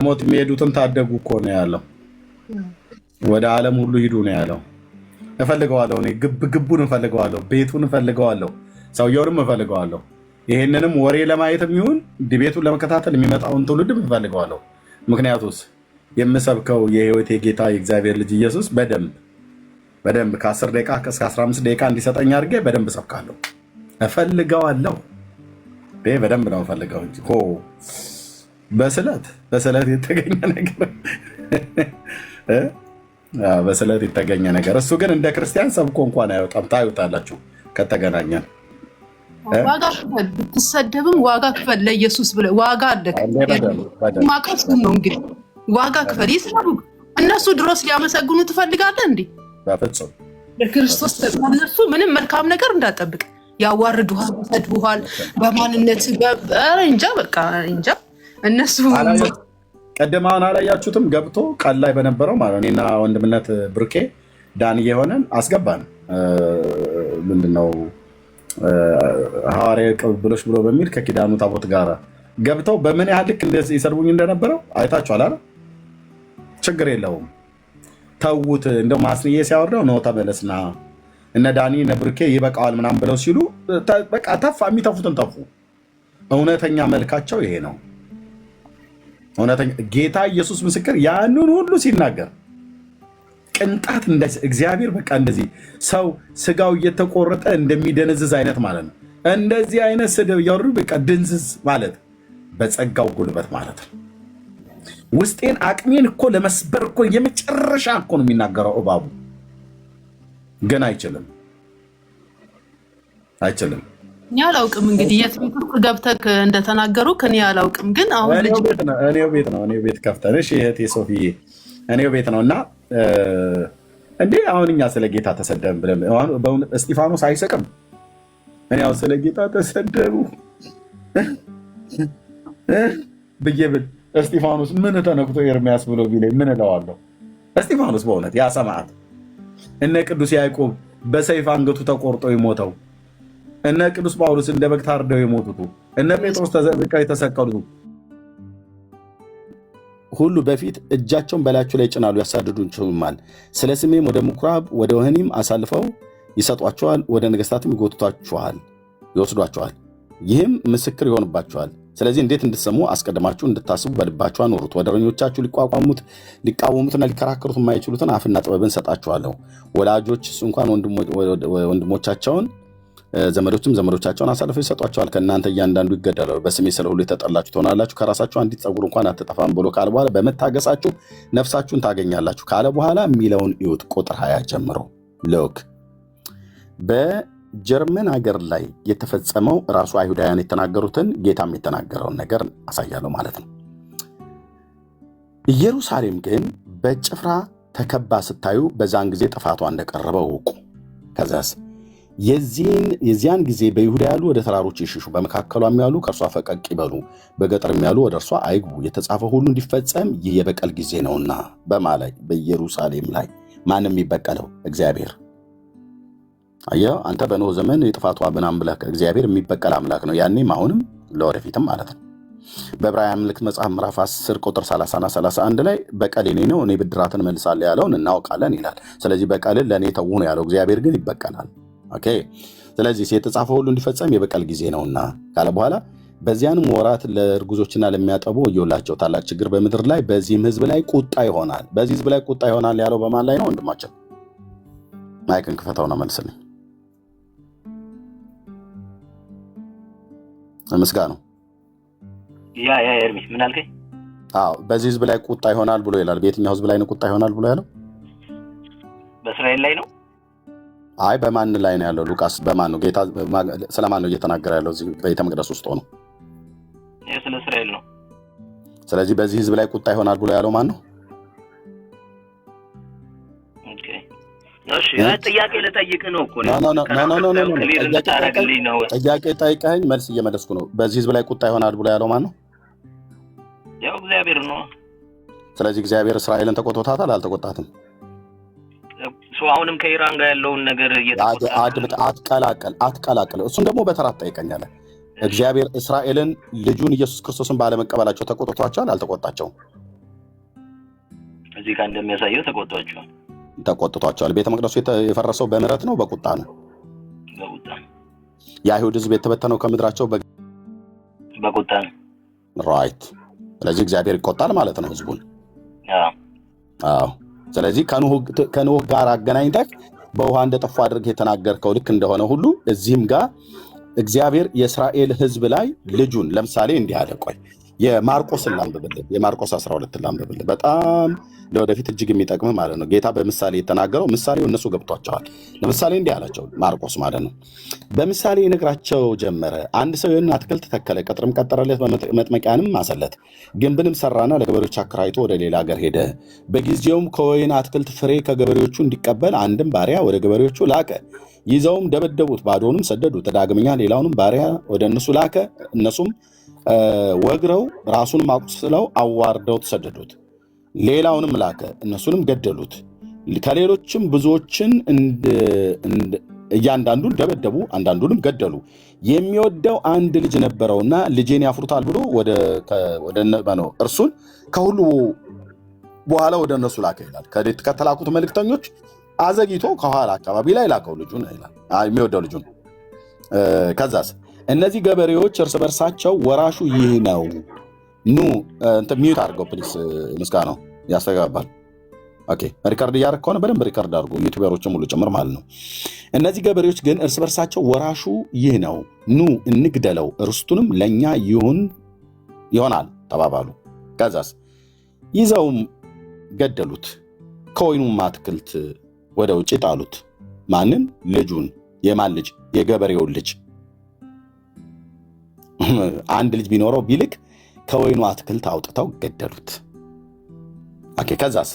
ሞት የሚሄዱትን ታደጉ እኮ ነው ያለው። ወደ ዓለም ሁሉ ሂዱ ነው ያለው። እፈልገዋለሁ፣ እኔ ግቡን እፈልገዋለሁ፣ ቤቱን እፈልገዋለሁ፣ ሰውየውንም እፈልገዋለሁ። ይሄንንም ወሬ ለማየት የሚሆን ዲቤቱን ለመከታተል የሚመጣውን ትውልድም እፈልገዋለሁ። ምክንያቱስ የምሰብከው የህይወቴ ጌታ የእግዚአብሔር ልጅ ኢየሱስ በደንብ ከ10 ደቂቃ እስከ 15 ደቂቃ እንዲሰጠኝ አድርጌ በደንብ እሰብካለሁ። እፈልገዋለሁ። በደንብ ነው እፈልገው እንጂ በስለት የተገኘ ነገር በስለት የተገኘ ነገር። እሱ ግን እንደ ክርስቲያን ሰብኮ እንኳን አይወጣም። ታዩታላችሁ ከተገናኘን። ዋጋ ክፈል፣ ብትሰደብም ዋጋ ክፈል ለኢየሱስ ብለህ ዋጋ አለክ። ማቀስ ነው እንግዲህ ዋጋ ክፈል። ይስራቡ እነሱ ድሮስ ሊያመሰግኑ ትፈልጋለህ እንዴ? በፍጹም ለክርስቶስ ተነሱ ምንም መልካም ነገር እንዳጠብቅ ያዋርዱሃል፣ ይሰድቡሃል በማንነት እንጃ በቃ እንጃ። እነሱ ቀደማውን አላያችሁትም? ገብቶ ቃል ላይ በነበረው ማለት እኔና ወንድምነት ብርቄ ዳን የሆነን አስገባን። ምንድነው ሐዋርያዊ ቅብብሎች ብሎ በሚል ከኪዳኑ ታቦት ጋር ገብተው በምን ያህል ልክ እንደዚህ ይሰድቡኝ እንደነበረው አይታችኋል አይደል? ችግር የለውም ተዉት። እንደው ማስንዬ ሲያወርደው ነው ተመለስና እነ ዳኒ እነ ብርኬ ይበቃዋል ምናምን ብለው ሲሉ በቃ ተፋ። የሚተፉትን ተፉ። እውነተኛ መልካቸው ይሄ ነው። እውነተኛ ጌታ ኢየሱስ ምስክር ያንን ሁሉ ሲናገር ቅንጣት እግዚአብሔር በቃ እንደዚህ ሰው ስጋው እየተቆረጠ እንደሚደነዝዝ አይነት ማለት ነው። እንደዚህ አይነት ስድብ እያወሩ በቃ ድንዝዝ ማለት በጸጋው ጉልበት ማለት ነው። ውስጤን አቅሜን እኮ ለመስበር እኮ የመጨረሻ እኮ ነው የሚናገረው እባቡ። ግን አይችልም። እኔ አላውቅም እንግዲህ የት ቤት ገብተህ እንደተናገሩ ከኔ አላውቅም። ግን አሁን ልጅ እኔው ቤት ከፍተን እሺ እህቴ ሶፊዬ እኔው ቤት ነው እና እንዴ አሁን እኛ ስለ ጌታ ተሰደብን ብለን እስጢፋኖስ አይሰቅም። እኔ አሁን ስለ ጌታ ተሰደቡ ብዬ ብል እስጢፋኖስ ምን ተነክቶ ኤርሚያስ ብሎ ቢለኝ ምን እለዋለሁ? እስጢፋኖስ በእውነት ያ ሰማዕት እነ ቅዱስ ያዕቆብ በሰይፍ አንገቱ ተቆርጦ የሞተው እነ ቅዱስ ጳውሎስ እንደ በግ ታርደው የሞቱት እነ ጴጥሮስ ተዘቅዝቀው የተሰቀሉት ሁሉ በፊት እጃቸውን በላያቸው ላይ ይጭናሉ፣ ያሳድዱችማል። ስለ ስሜም ወደ ምኩራብ ወደ ወህኒም አሳልፈው ይሰጧቸዋል፣ ወደ ነገሥታትም ይወስዷቸዋል። ይህም ምስክር ይሆንባቸዋል። ስለዚህ እንዴት እንድትሰሙ አስቀድማችሁ እንድታስቡ በልባችሁ አኖሩት። ወደረኞቻችሁ ሊቃወሙትና ሊከራከሩት የማይችሉትን አፍና ጥበብን ሰጣችኋለሁ። ወላጆችስ እንኳን ወንድሞቻቸውን ዘመዶችም ዘመዶቻቸውን አሳልፈው ይሰጧቸዋል። ከእናንተ እያንዳንዱ ይገደላሉ። በስሜ ስለ ሁሉ የተጠላችሁ ትሆናላችሁ። ከራሳችሁ አንዲት ፀጉር እንኳን አትጠፋም ብሎ ካለ በኋላ በመታገሳችሁ ነፍሳችሁን ታገኛላችሁ ካለ በኋላ የሚለውን እዩት። ቁጥር 20 ጀምሮ ሎክ በጀርመን ሀገር ላይ የተፈጸመው ራሱ አይሁዳውያን የተናገሩትን ጌታም የተናገረውን ነገር አሳያለሁ ማለት ነው። ኢየሩሳሌም ግን በጭፍራ ተከባ ስታዩ በዛን ጊዜ ጥፋቷ እንደቀረበ እወቁ። ከዛስ የዚያን ጊዜ በይሁዳ ያሉ ወደ ተራሮች ይሽሹ፣ በመካከሏም ያሉ ከእርሷ ፈቀቅ ይበሉ፣ በገጠርም ያሉ ወደ እርሷ አይግቡ። የተጻፈ ሁሉ እንዲፈጸም ይህ የበቀል ጊዜ ነውና። በማላይ በኢየሩሳሌም ላይ ማንም የሚበቀለው እግዚአብሔር። አየህ አንተ በኖህ ዘመን የጥፋቷ ብናም ብለህ እግዚአብሔር የሚበቀል አምላክ ነው። ያኔም አሁንም ለወደፊትም ማለት ነው። በዕብራውያን ምልክት መጽሐፍ ምዕራፍ 10 ቁጥር 30 እና 31 ላይ በቀል የኔ ነው እኔ ብድራትን እመልሳለሁ ያለውን እናውቃለን ይላል። ስለዚህ በቀልን ለእኔ ተው ነው ያለው፣ እግዚአብሔር ግን ይበቀላል። ኦኬ። ስለዚህ የተጻፈ ሁሉ እንዲፈጸም የበቀል ጊዜ ነውና ካለ በኋላ በዚያንም ወራት ለእርጉዞችና ለሚያጠቡ ወዮላቸው፣ ታላቅ ችግር በምድር ላይ በዚህም ህዝብ ላይ ቁጣ ይሆናል። በዚህ ህዝብ ላይ ቁጣ ይሆናል ያለው በማን ላይ ነው? ወንድማችን ማይክን ክፈተውና መልስልኝ። ምስጋናው ያ ኤርሚ ምን አልከኝ? አዎ በዚህ ህዝብ ላይ ቁጣ ይሆናል ብሎ ይላል። በየትኛው ህዝብ ላይ ነው ቁጣ ይሆናል ብሎ ያለው? በእስራኤል ላይ ነው። አይ በማን ላይ ነው ያለው? ሉቃስ በማን ነው ጌታ ስለማን ነው እየተናገረ ያለው? እዚህ በቤተ መቅደስ ውስጥ ሆኖ ስለ እስራኤል ነው። ስለዚህ በዚህ ህዝብ ላይ ቁጣ ይሆናል ብሎ ያለው ማን ነው? ኦኬ እሺ ጥያቄ ልጠይቅ ነው እኮ ጥያቄ ጠይቀኸኝ መልስ እየመለስኩ ነው። በዚህ ህዝብ ላይ ቁጣ ይሆናል ብሎ ያለው ማን ነው? ያው እግዚአብሔር ነው። ስለዚህ እግዚአብሔር እስራኤልን ተቆጥቶታል አልተቆጣትም? አሁንም ከኢራን ጋር ያለውን ነገር አትቀላቀል። እሱን ደግሞ በተራ ትጠይቀኛለህ። እግዚአብሔር እስራኤልን ልጁን ኢየሱስ ክርስቶስን ባለመቀበላቸው ተቆጥቷቸዋል አልተቆጣቸውም? እዚህ ጋር እንደሚያሳየው ተቆጥቷቸዋል። ቤተ መቅደሱ የፈረሰው በምህረት ነው በቁጣ ነው? በቁጣ። የአይሁድ ሕዝብ የተበተነው ከምድራቸው በቁጣ ነው። ራይት። ስለዚህ እግዚአብሔር ይቆጣል ማለት ነው ሕዝቡን። አዎ። ስለዚህ ከኖህ ጋር አገናኝተህ በውሃ እንደጠፉ አድርገህ የተናገርከው ልክ እንደሆነ ሁሉ እዚህም ጋር እግዚአብሔር የእስራኤል ሕዝብ ላይ ልጁን ለምሳሌ እንዲህ አለ። ቆይ የማርቆስን ላንብብልህ። የማርቆስ 12 ላንብብልህ። በጣም ለወደፊት እጅግ የሚጠቅም ማለት ነው። ጌታ በምሳሌ የተናገረው ምሳሌው እነሱ ገብቷቸዋል። ለምሳሌ እንዲህ አላቸው ማርቆስ ማለት ነው። በምሳሌ ይነግራቸው ጀመረ። አንድ ሰው የወይን አትክልት ተከለ፣ ቅጥርም ቀጠረለት፣ መጥመቂያንም ማሰለት፣ ግንብንም ሰራና ለገበሬዎች አከራይቶ ወደ ሌላ ሀገር ሄደ። በጊዜውም ከወይን አትክልት ፍሬ ከገበሬዎቹ እንዲቀበል አንድም ባሪያ ወደ ገበሬዎቹ ላከ። ይዘውም ደበደቡት፣ ባዶንም ሰደዱት። ዳግመኛ ሌላውንም ባሪያ ወደ እነሱ ላከ። እነሱም ወግረው ራሱንም አቁስለው አዋርደው ተሰደዱት። ሌላውንም ላከ፣ እነሱንም ገደሉት። ከሌሎችም ብዙዎችን እያንዳንዱን ደበደቡ፣ አንዳንዱንም ገደሉ። የሚወደው አንድ ልጅ ነበረውና ልጄን ያፍሩታል ብሎ እርሱን ከሁሉ በኋላ ወደ እነሱ ላከ ይላል። ከተላኩት መልእክተኞች አዘግይቶ ከኋላ አካባቢ ላይ ላከው ልጁን ይላል፣ የሚወደው ልጁን። ከዛስ እነዚህ ገበሬዎች እርስ በርሳቸው ወራሹ ይህ ነው። ኑ ሚዩት አድርገው ፕሊስ፣ ምስጋናው ያስተጋባል። ኦኬ ሪከርድ እያደረግ ከሆነ በደንብ ሪከርድ አድርጎ ዩቲዩበሮችም ሁሉ ጭምር ማለት ነው። እነዚህ ገበሬዎች ግን እርስ በርሳቸው ወራሹ ይህ ነው፣ ኑ እንግደለው፣ ርስቱንም ለእኛ ይሆናል ተባባሉ። ከዛስ ይዘውም ገደሉት፣ ከወይኑም አትክልት ወደ ውጭ ጣሉት። ማንን? ልጁን። የማን ልጅ? የገበሬውን ልጅ። አንድ ልጅ ቢኖረው ቢልክ ከወይኑ አትክልት አውጥተው ገደሉት። ኦኬ ከዛስ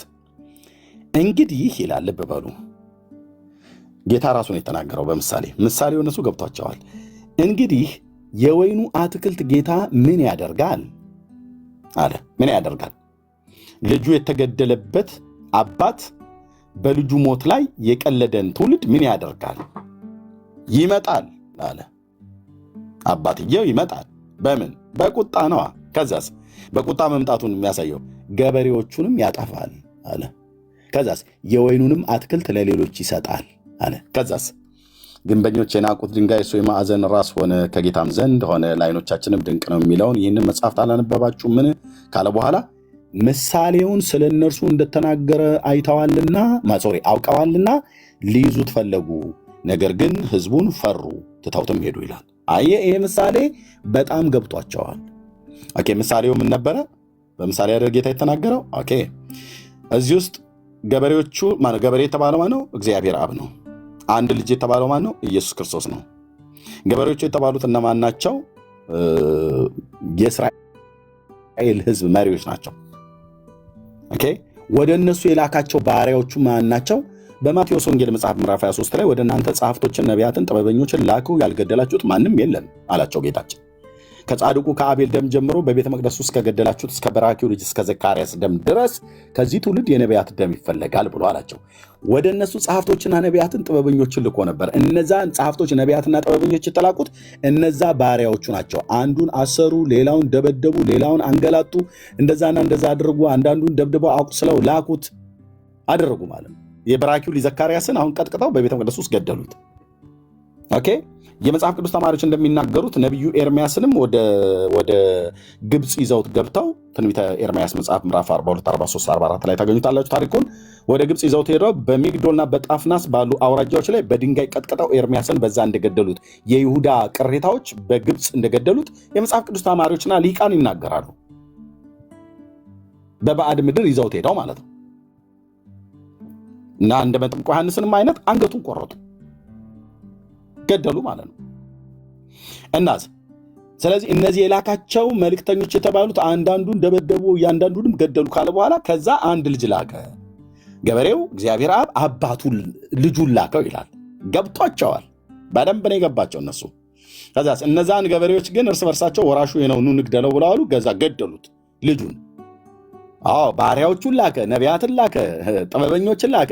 እንግዲህ ይላል፣ ልብ በሉ ጌታ ራሱ ነው የተናገረው ምሳሌው እነሱ ገብቷቸዋል። እንግዲህ የወይኑ አትክልት ጌታ ምን ያደርጋል አለ። ምን ያደርጋል? ልጁ የተገደለበት አባት በልጁ ሞት ላይ የቀለደን ትውልድ ምን ያደርጋል? ይመጣል አለ። አባትየው ይመጣል። በምን? በቁጣ ነዋ። ከዛስ በቁጣ መምጣቱን የሚያሳየው ገበሬዎቹንም ያጠፋል አለ። ከዛስ የወይኑንም አትክልት ለሌሎች ይሰጣል አለ። ከዛስ ግንበኞች የናቁት ድንጋይ እሱ የማዕዘን ራስ ሆነ፣ ከጌታም ዘንድ ሆነ፣ ለዓይኖቻችንም ድንቅ ነው የሚለውን ይህንን መጽሐፍት አላነበባችሁ ምን ካለ በኋላ ምሳሌውን ስለ እነርሱ እንደተናገረ አይተዋልና አውቀዋልና ሊይዙት ፈለጉ፣ ነገር ግን ሕዝቡን ፈሩ፣ ትተውትም ሄዱ ይላል። አየህ ይሄ ምሳሌ በጣም ገብቷቸዋል። ኦኬ ምሳሌው ምን ነበረ? በምሳሌ ያደርግ ጌታ የተናገረው። ኦኬ እዚህ ውስጥ ገበሬዎቹ ገበሬ የተባለው ማነው? እግዚአብሔር አብ ነው። አንድ ልጅ የተባለው ማነው? ኢየሱስ ክርስቶስ ነው። ገበሬዎቹ የተባሉት እነማን ናቸው? የእስራኤል ሕዝብ መሪዎች ናቸው። ኦኬ ወደ እነሱ የላካቸው ባሪያዎቹ ማን ናቸው? በማቴዎስ ወንጌል መጽሐፍ ምዕራፍ 23 ላይ ወደ እናንተ ጸሐፍቶችን፣ ነቢያትን፣ ጥበበኞችን ላኩ፣ ያልገደላችሁት ማንም የለም አላቸው ጌታችን። ከጻድቁ ከአቤል ደም ጀምሮ በቤተ መቅደስ ውስጥ ከገደላችሁት እስከ በራኪው ልጅ እስከ ዘካርያስ ደም ድረስ ከዚህ ትውልድ የነቢያት ደም ይፈለጋል ብሎ አላቸው። ወደ እነሱ ጸሐፍቶችና ነቢያትን ጥበበኞችን ልኮ ነበር። እነዛን ጸሐፍቶች ነቢያትና ጥበበኞች የተላኩት እነዛ ባሪያዎቹ ናቸው። አንዱን አሰሩ፣ ሌላውን ደበደቡ፣ ሌላውን አንገላጡ፣ እንደዛና እንደዛ አድርጉ፣ አንዳንዱን ደብድበው አቁስለው ላኩት አደረጉ ማለት ነው። የበራኪው ልጅ ዘካርያስን አሁን ቀጥቅጠው በቤተ መቅደስ ውስጥ ገደሉት። ኦኬ የመጽሐፍ ቅዱስ ተማሪዎች እንደሚናገሩት ነቢዩ ኤርሚያስንም ወደ ግብፅ ይዘውት ገብተው ትንቢተ ኤርሚያስ መጽሐፍ ምዕራፍ 42፣ 43፣ 44 ላይ ታገኙታላችሁ ታሪኩን። ወደ ግብፅ ይዘውት ሄደው በሚግዶልና በጣፍናስ ባሉ አውራጃዎች ላይ በድንጋይ ቀጥቅጠው ኤርሚያስን በዛ እንደገደሉት፣ የይሁዳ ቅሬታዎች በግብፅ እንደገደሉት የመጽሐፍ ቅዱስ ተማሪዎችና ሊቃን ይናገራሉ። በባዕድ ምድር ይዘውት ሄደው ማለት ነው። እና እንደ መጥምቁ ዮሐንስንም አይነት አንገቱን ቆረጡ፣ ገደሉ ማለት ነው። እናስ ስለዚህ እነዚህ የላካቸው መልእክተኞች የተባሉት አንዳንዱን ደበደቡ፣ እያንዳንዱንም ገደሉ ካለ በኋላ ከዛ አንድ ልጅ ላከ። ገበሬው እግዚአብሔር አብ አባቱ ልጁን ላከው ይላል። ገብቷቸዋል። በደንብ ነው የገባቸው እነሱ። ከዛስ እነዛን ገበሬዎች ግን እርስ በርሳቸው ወራሹ ነው ኑ ንግደለው ብለው አሉ። ገዛ ገደሉት ልጁን። ባሪያዎቹን ላከ፣ ነቢያትን ላከ፣ ጥበበኞችን ላከ፣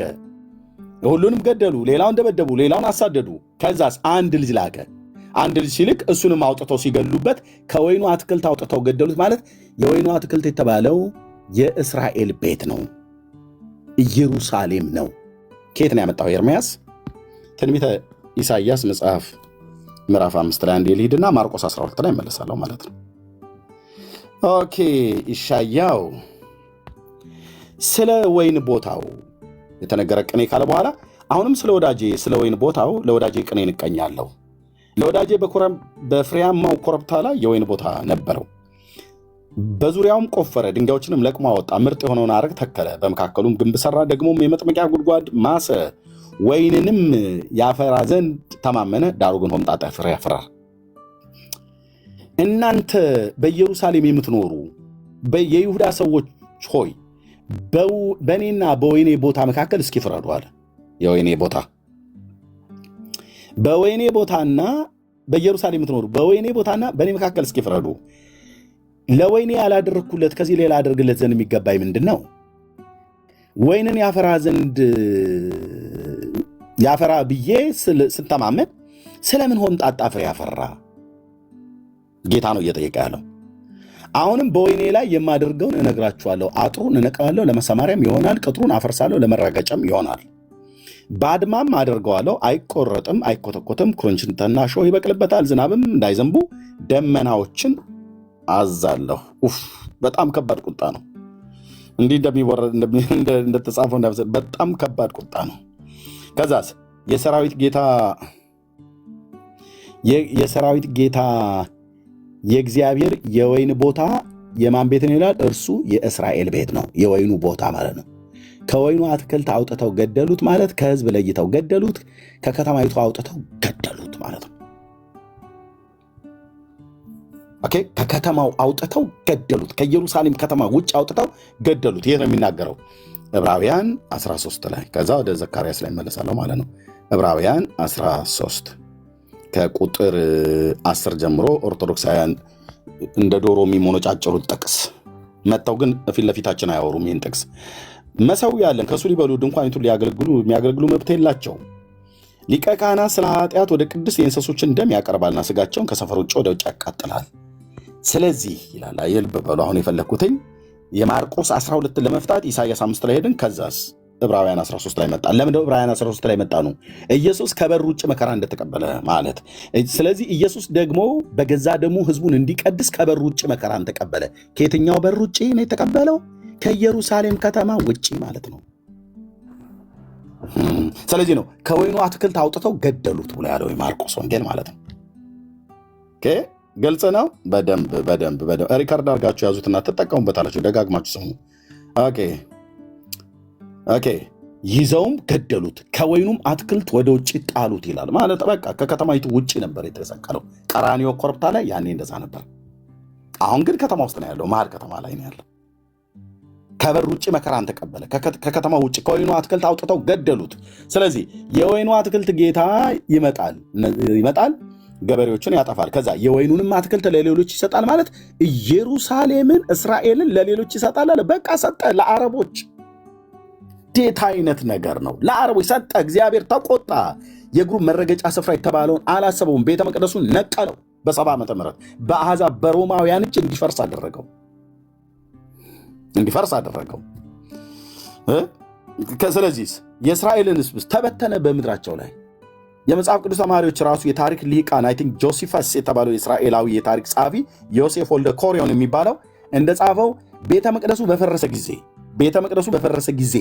ሁሉንም ገደሉ። ሌላውን ደበደቡ፣ ሌላውን አሳደዱ። ከዛስ አንድ ልጅ ላከ። አንድ ልጅ ሲልክ እሱንም አውጥተው ሲገሉበት ከወይኑ አትክልት አውጥተው ገደሉት። ማለት የወይኑ አትክልት የተባለው የእስራኤል ቤት ነው። ኢየሩሳሌም ነው። ከየት ነው ያመጣው? ኤርምያስ ትንቢተ ኢሳይያስ መጽሐፍ ምዕራፍ 5 ላይ አንዴ ልሂድና ማርቆስ 12 ላይ እመለሳለሁ ማለት ነው። ኦኬ ኢሻያው ስለ ወይን ቦታው የተነገረ ቅኔ ካለ በኋላ አሁንም ስለ ወዳጄ ስለ ወይን ቦታው ለወዳጄ ቅኔ እንቀኛለሁ። ለወዳጄ በፍሬያማው ኮረብታ ላይ የወይን ቦታ ነበረው። በዙሪያውም ቆፈረ፣ ድንጋዮችንም ለቅሞ አወጣ፣ ምርጥ የሆነውን አረግ ተከለ፣ በመካከሉም ግንብ ሠራ፣ ደግሞም የመጥመቂያ ጉድጓድ ማሰ፣ ወይንንም ያፈራ ዘንድ ተማመነ። ዳሩ ግን ሆምጣጤ ፍሬ ያፈራል። እናንተ በኢየሩሳሌም የምትኖሩ የይሁዳ ሰዎች ሆይ በእኔና በወይኔ ቦታ መካከል እስኪ ፍረዱ አለ። የወይኔ ቦታ በወይኔ ቦታና በኢየሩሳሌም የምትኖሩ በወይኔ ቦታና በእኔ መካከል እስኪ ፍረዱ። ለወይኔ ያላደረግኩለት ከዚህ ሌላ አደርግለት ዘንድ የሚገባኝ ምንድን ነው? ወይንን ያፈራ ብዬ ስተማመን ስለምን ሆምጣጣ ፍሬ ያፈራ? ጌታ ነው እየጠየቀ ያለው። አሁንም በወይኔ ላይ የማደርገውን እነግራችኋለሁ። አጥሩን እነቅላለሁ፣ ለመሰማሪያም ይሆናል። ቅጥሩን አፈርሳለሁ፣ ለመረገጫም ይሆናል። ባድማም አደርገዋለሁ፣ አይቆረጥም፣ አይኮተኮትም። ኩርንችትና እሾህ ይበቅልበታል። ዝናብም እንዳይዘንቡ ደመናዎችን አዛለሁ። በጣም ከባድ ቁጣ ነው። እንዲህ እንደተጻፈው በጣም ከባድ ቁጣ ነው። ከዛስ የሰራዊት ጌታ የእግዚአብሔር የወይን ቦታ የማን ቤት ነው ይላል? እርሱ የእስራኤል ቤት ነው። የወይኑ ቦታ ማለት ነው። ከወይኑ አትክልት አውጥተው ገደሉት ማለት ከሕዝብ ለይተው ገደሉት፣ ከከተማይቱ አውጥተው ገደሉት ማለት ነው። ኦኬ፣ ከከተማው አውጥተው ገደሉት። ከኢየሩሳሌም ከተማ ውጭ አውጥተው ገደሉት። ይህ ነው የሚናገረው ዕብራውያን 13 ላይ። ከዛ ወደ ዘካርያስ ላይ መለሳለሁ ማለት ነው። ዕብራውያን 13 ከቁጥር 10 ጀምሮ ኦርቶዶክሳውያን እንደ ዶሮ የሚሞነጫጭሩት ጥቅስ መጥተው ግን ፊት ለፊታችን አያወሩም። ይህን ጥቅስ መሠዊያ አለን ከእሱ ሊበሉ ድንኳኒቱን የሚያገለግሉ መብት የላቸው። ሊቀ ካህናት ስለ ኃጢአት ወደ ቅድስት የእንስሶችን ደም ያቀርባልና ሥጋቸውን ከሰፈር ውጭ ወደ ውጭ ያቃጥላል። ስለዚህ ይላል የልብ በሉ። አሁን የፈለግኩትኝ የማርቆስ 12 ለመፍታት ኢሳይያስ 5 ላይ ሄድን። ከዛስ ዕብራውያን 13 ላይ መጣ። ለምን ዕብራውያን 13 ላይ መጣ ነው? ኢየሱስ ከበር ውጭ መከራ እንደተቀበለ ማለት። ስለዚህ ኢየሱስ ደግሞ በገዛ ደሙ ሕዝቡን እንዲቀድስ ከበር ውጭ መከራን ተቀበለ። ከየትኛው በር ውጭ ነው የተቀበለው? ከኢየሩሳሌም ከተማ ውጭ ማለት ነው። ስለዚህ ነው ከወይኑ አትክልት አውጥተው ገደሉት ብሎ ያለው የማርቆስ ወንጌል ማለት ነው። ኦኬ፣ ግልጽ ነው። በደንብ ሪካርድ አድርጋችሁ ያዙትና ትጠቀሙበታላችሁ። ደጋግማችሁ ስሙ። ኦኬ፣ ይዘውም ገደሉት፣ ከወይኑም አትክልት ወደ ውጭ ጣሉት ይላል ማለት በቃ ከከተማይቱ ውጭ ነበር የተሰቀለው። ቀራንዮ ኮረብታ ላይ ያኔ እንደዛ ነበር። አሁን ግን ከተማ ውስጥ ነው ያለው፣ መሀል ከተማ ላይ ነው ያለው። ከበር ውጭ መከራን ተቀበለ። ከከተማ ውጭ ከወይኑ አትክልት አውጥተው ገደሉት። ስለዚህ የወይኑ አትክልት ጌታ ይመጣል፣ ገበሬዎችን ያጠፋል። ከዛ የወይኑንም አትክልት ለሌሎች ይሰጣል ማለት ኢየሩሳሌምን እስራኤልን ለሌሎች ይሰጣል አለ። በቃ ሰጠ ለአረቦች። እንዴት አይነት ነገር ነው! ለአረቦች ሰጠ። እግዚአብሔር ተቆጣ። የእግሩ መረገጫ ስፍራ የተባለውን አላሰበውም። ቤተ መቅደሱን ነቀለው። በ70 ዓመተ ምህረት በአሕዛብ በሮማውያን እጅ እንዲፈርስ አደረገው። ስለዚህ የእስራኤልን ሕዝብ ተበተነ በምድራቸው ላይ። የመጽሐፍ ቅዱስ ተማሪዎች ራሱ የታሪክ ሊቃን አይ ቲንክ ጆሲፈስ የተባለው የእስራኤላዊ የታሪክ ጸሐፊ ዮሴፍ ወልደ ኮሪዮን የሚባለው እንደጻፈው ቤተ መቅደሱ በፈረሰ ጊዜ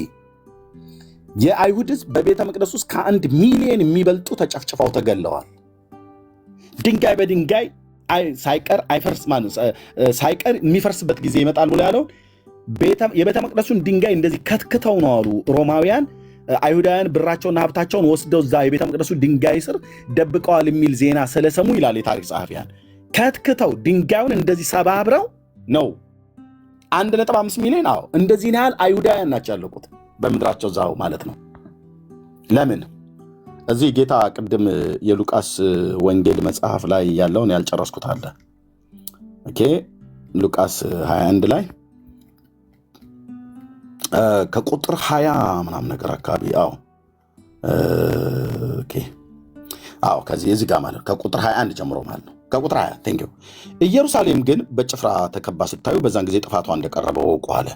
የአይሁድ ሕዝብ በቤተ መቅደሱ ውስጥ ከ1 ሚሊዮን የሚበልጡ ተጨፍጭፈው ተገለዋል። ድንጋይ በድንጋይ ሳይቀር የሚፈርስበት ጊዜ ይመጣል ብሎ ያለው የቤተ መቅደሱን ድንጋይ እንደዚህ ከትክተው ነው አሉ ሮማውያን። አይሁዳውያን ብራቸውና ሀብታቸውን ወስደው እዛ የቤተ መቅደሱ ድንጋይ ስር ደብቀዋል የሚል ዜና ስለሰሙ ይላል የታሪክ ጸሐፊያን፣ ከትክተው ድንጋዩን እንደዚህ ሰባብረው ነው 1.5 ሚሊዮን። አዎ እንደዚህ ያህል አይሁዳውያን ናቸው ያለቁት በምድራቸው ዛው ማለት ነው። ለምን እዚህ ጌታ ቅድም የሉቃስ ወንጌል መጽሐፍ ላይ ያለውን ያልጨረስኩት አለ። ኦኬ፣ ሉቃስ 21 ላይ ከቁጥር 20 ምናምን ነገር አካባቢ ከዚህ እዚህ ጋር ማለት ከቁጥር 21 ጀምሮ ማለት ነው። ከቁጥር 20 ቴንኪው። ኢየሩሳሌም ግን በጭፍራ ተከባ ስታዩ በዛን ጊዜ ጥፋቷ እንደቀረበ ወቁ አለ።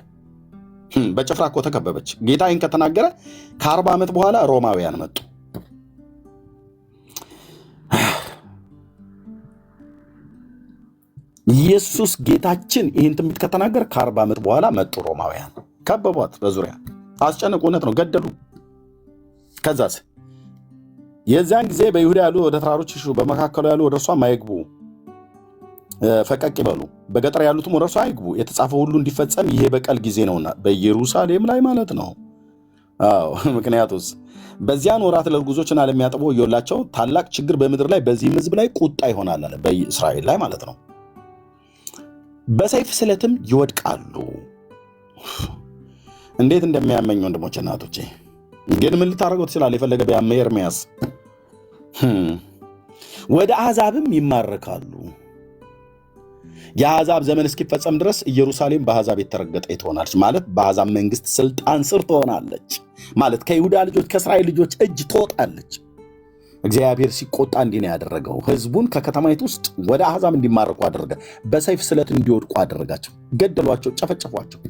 በጭፍራ እኮ ተከበበች። ጌታ ይህን ከተናገረ ከ40 ዓመት በኋላ ሮማውያን መጡ። ኢየሱስ ጌታችን ይህን ትንቢት ከተናገረ ከ40 ዓመት በኋላ መጡ ሮማውያን፣ ከበቧት፣ በዙሪያ አስጨነቁ። እውነት ነው፣ ገደሉ። ከዛስ የዚያን ጊዜ በይሁዳ ያሉ ወደ ተራሮች ይሽሹ፣ በመካከሉ ያሉ ወደ እርሷ አይግቡ፣ ፈቀቅ ይበሉ፣ በገጠር ያሉትም ወደ እርሷ አይግቡ፣ የተጻፈ ሁሉ እንዲፈጸም ይሄ በቀል ጊዜ ነውና። በኢየሩሳሌም ላይ ማለት ነው። አዎ፣ ምክንያቱስ በዚያን ወራት ለርጉዞችና ለሚያጠቡ ወዮላቸው፣ ታላቅ ችግር በምድር ላይ በዚህም ሕዝብ ላይ ቁጣ ይሆናል አለ። በእስራኤል ላይ ማለት ነው። በሰይፍ ስለትም ይወድቃሉ። እንዴት እንደሚያመኝ ወንድሞች እናቶቼ። ግን ምን ልታደርገው ትችላለህ? የፈለገ ቢያመህ ኤርምያስ። ወደ አሕዛብም ይማረካሉ። የአሕዛብ ዘመን እስኪፈጸም ድረስ ኢየሩሳሌም በአሕዛብ የተረገጠች ትሆናለች። ማለት በአሕዛብ መንግስት ስልጣን ስር ትሆናለች ማለት ከይሁዳ ልጆች ከእስራኤል ልጆች እጅ ትወጣለች። እግዚአብሔር ሲቆጣ እንዲህ ነው ያደረገው። ህዝቡን ከከተማይቱ ውስጥ ወደ አሕዛብ እንዲማረኩ አደረገ። በሰይፍ ስለት እንዲወድቁ አደረጋቸው። ገደሏቸው፣ ጨፈጨፏቸው።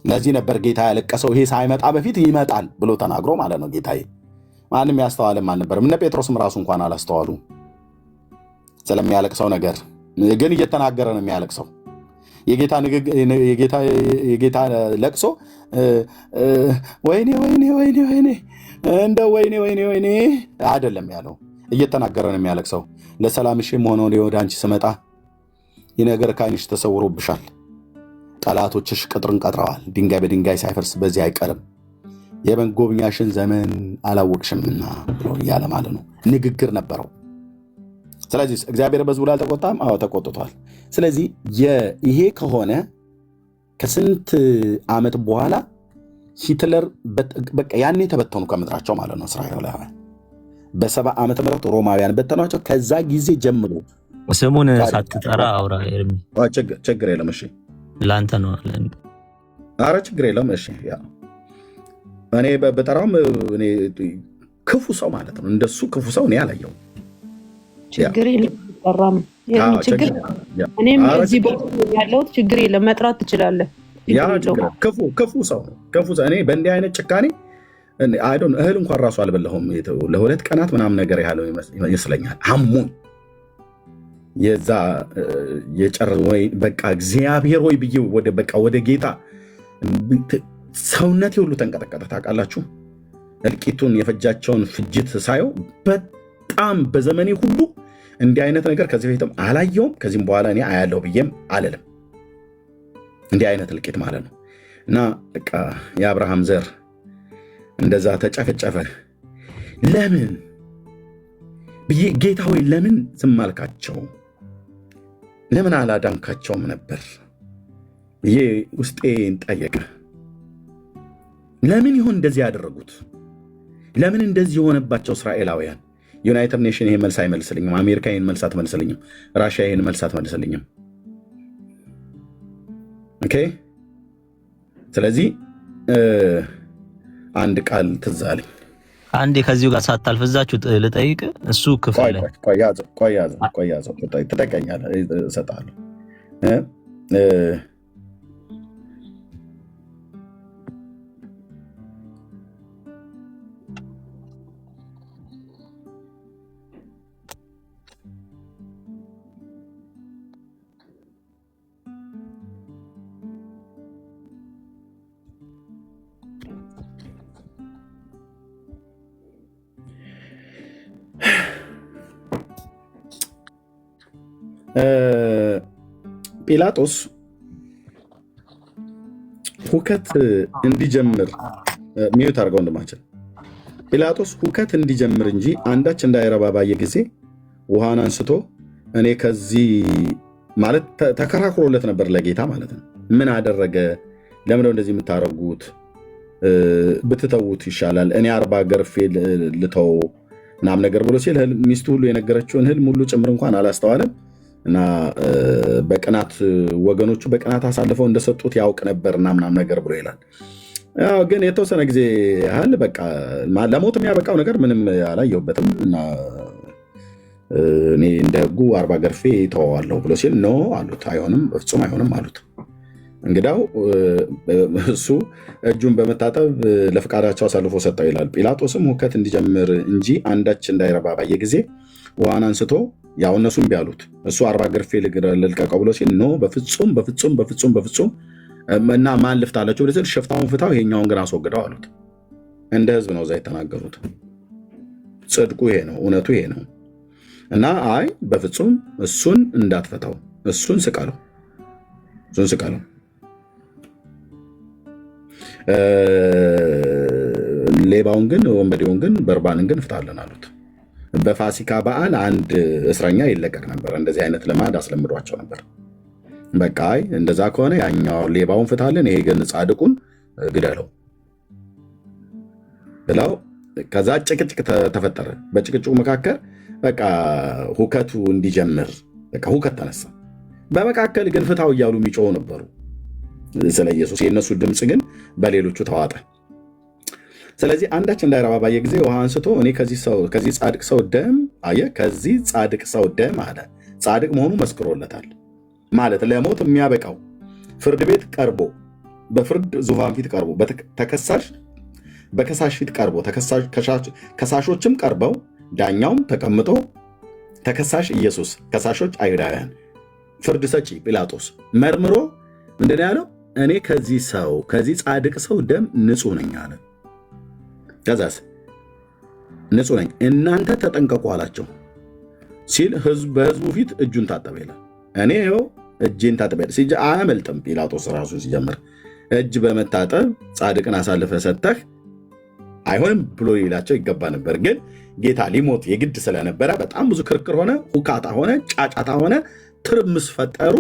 ለዚህ ነበር ጌታ ያለቀሰው። ይሄ ሳይመጣ በፊት ይመጣል ብሎ ተናግሮ ማለት ነው። ጌታዬ ማንም ያስተዋልም አልነበርም። እነ ጴጥሮስም ራሱ እንኳን አላስተዋሉ ስለሚያለቅሰው ነገር። ግን እየተናገረ ነው የሚያለቅሰው። የጌታ ለቅሶ ወይኔ ወይኔ ወይኔ ወይኔ እንደ ወይኔ ወይኔ ወይኔ አይደለም ያለው፣ እየተናገረ ነው የሚያለቅሰው። ለሰላምሽ የሆነው ወደ አንቺ ስመጣ ይህ ነገር ከዓይንሽ ተሰውሮብሻል። ጠላቶችሽ ቅጥርን ቀጥረዋል። ድንጋይ በድንጋይ ሳይፈርስ በዚህ አይቀርም። የመጎብኛሽን ዘመን አላወቅሽምና እያለ ማለት ነው። ንግግር ነበረው። ስለዚህ እግዚአብሔር በሕዝቡ ላይ አልተቆጣም? አዎ ተቆጥቷል። ስለዚህ ይሄ ከሆነ ከስንት ዓመት በኋላ ሂትለር በቃ ያኔ ተበተኑ ከምድራቸው ማለት ነው። እስራኤላውያን በ70 ዓመተ ምህረት ሮማውያን በተኗቸው። ከዛ ጊዜ ጀምሮ ስሙን ሳትጠራ አውራ ኤርሚ። ችግር የለም እሺ፣ ለአንተ ነው። አረ ችግር የለም እሺ። እኔ በጠራውም እኔ ክፉ ሰው ማለት ነው። እንደሱ ክፉ ሰው እኔ አላየሁም። ችግር የለም ጠራም። ችግር እኔም እዚህ ቦታ ያለሁት ችግር የለም መጥራት ትችላለህ። ክፉ ሰው ነው። እኔ በእንዲህ አይነት ጭካኔ እህል እንኳን ራሱ አልበላሁም። ለ2 ቀናት ምናምን ነገር ያለው ይመስለኛል። አሞኝ የዛ ወይ በቃ እግዚአብሔር ወይ ብዬ ወደ ጌታ ሰውነቴ ሁሉ ተንቀጠቀጠ። ታውቃላችሁ እልቂቱን የፈጃቸውን ፍጅት ሳየው በጣም በዘመኔ ሁሉ እንዲህ አይነት ነገር ከዚህ በፊትም አላየውም። ከዚህም በኋላ እኔ አያለሁ ብዬም አልልም። እንዲህ አይነት እልቂት ማለት ነው። እና በቃ የአብርሃም ዘር እንደዛ ተጨፈጨፈ። ለምን ብዬ ጌታ ሆይ ለምን ዝም አልካቸው? ለምን አላዳንካቸውም ነበር ብዬ ውስጤን ጠየቀ። ለምን ይሆን እንደዚህ ያደረጉት? ለምን እንደዚህ የሆነባቸው እስራኤላውያን? ዩናይትድ ኔሽን ይሄን መልስ አይመልስልኝም። አሜሪካ ይሄን መልስ አትመልስልኝም። ራሽያ ይሄን መልስ አትመልስልኝም። ኦኬ። ስለዚህ አንድ ቃል ትዝ አለኝ። አንዴ ከዚሁ ጋር ሳታልፍ እዛችሁ ልጠይቅ። እሱ ክፍል ቆይ ያዘው ትጠቀኛለህ፣ እሰጥሃለሁ። ጲላጦስ ሁከት እንዲጀምር ሚዩት አድርገው ወንድማችን። ጲላጦስ ሁከት እንዲጀምር እንጂ አንዳች እንዳይረባ ባየ ጊዜ ውሃን አንስቶ እኔ ከዚህ ማለት ተከራክሮለት ነበር ለጌታ ማለት ነው። ምን አደረገ? ለምንድነው እንደዚህ የምታደርጉት? ብትተዉት ይሻላል። እኔ 40 ገርፌ ልተው ምናምን ነገር ብሎ ሲል ሚስቱ ሁሉ የነገረችውን ህልም ሁሉ ጭምር እንኳን አላስተዋለም። እና በቅናት ወገኖቹ በቅናት አሳልፈው እንደሰጡት ያውቅ ነበርና ምናምን ነገር ብሎ ይላል። ግን የተወሰነ ጊዜ ያህል በቃ ለሞት የሚያበቃው ነገር ምንም አላየሁበትም እና እኔ እንደ ህጉ 40 ገርፌ ተወዋለሁ ብሎ ሲል ኖ አሉት። አይሆንም፣ በፍጹም አይሆንም አሉት። እንግዳው እሱ እጁን በመታጠብ ለፍቃዳቸው አሳልፎ ሰጠው ይላል። ጲላጦስም ሁከት እንዲጀምር እንጂ አንዳች እንዳይረባ ባየ ጊዜ ውሃን አንስቶ ያው እነሱ እምቢ አሉት። እሱ 40 ግርፌ ልልቀቀው ብሎ ሲል ኖ በፍጹም በፍጹም በፍጹም በፍጹም እና ማን ልፍታላቸው ብሎ ሲል ሽፍታውን ፍታው ይሄኛውን ግን አስወግደው አሉት። እንደ ህዝብ ነው እዛ የተናገሩት። ጽድቁ ይሄ ነው፣ እውነቱ ይሄ ነው። እና አይ በፍጹም እሱን እንዳትፈታው፣ እሱን ስቀለው፣ እሱን ስቀለው፣ ሌባውን ግን ወንበዴውን ግን በርባንን ግን ፍታለን አሉት። በፋሲካ በዓል አንድ እስረኛ ይለቀቅ ነበር። እንደዚህ አይነት ልማድ አስለምዷቸው ነበር። በቃ አይ እንደዛ ከሆነ ያኛው ሌባውን ፍታለን፣ ይሄ ግን ጻድቁን ግደለው ብለው ከዛ ጭቅጭቅ ተፈጠረ። በጭቅጭቁ መካከል በቃ ሁከቱ እንዲጀምር በቃ ሁከት ተነሳ። በመካከል ግን ፍታው እያሉ የሚጮሁ ነበሩ ስለ ኢየሱስ። የእነሱ ድምፅ ግን በሌሎቹ ተዋጠ። ስለዚህ አንዳች እንዳይረባ ባየ ጊዜ ውሃ አንስቶ እኔ ከዚህ ጻድቅ ሰው ደም ከዚህ ጻድቅ ሰው ደም አለ። ጻድቅ መሆኑ መስክሮለታል ማለት ለሞት የሚያበቃው ፍርድ ቤት ቀርቦ በፍርድ ዙፋን ፊት ቀርቦ ተከሳሽ በከሳሽ ፊት ቀርቦ ከሳሾችም ቀርበው ዳኛውም ተቀምጦ ተከሳሽ ኢየሱስ፣ ከሳሾች አይሁዳውያን፣ ፍርድ ሰጪ ጲላጦስ መርምሮ ምንድን ያለው? እኔ ከዚህ ጻድቅ ሰው ደም ንጹሕ ነኝ አለ። ከዛስ ንጹሕ ነኝ እናንተ ተጠንቀቁ አላቸው ሲል በህዝቡ ፊት እጁን ታጠበ ይላል። እኔ ይኸው እጄን ታጠበ አያመልጥም። ጲላጦስ ራሱ ሲጀምር እጅ በመታጠብ ጻድቅን አሳልፈ ሰጥተህ አይሆንም ብሎ ሌላቸው ይገባ ነበር። ግን ጌታ ሊሞት የግድ ስለነበረ በጣም ብዙ ክርክር ሆነ፣ ሁካታ ሆነ፣ ጫጫታ ሆነ፣ ትርምስ ፈጠሩ።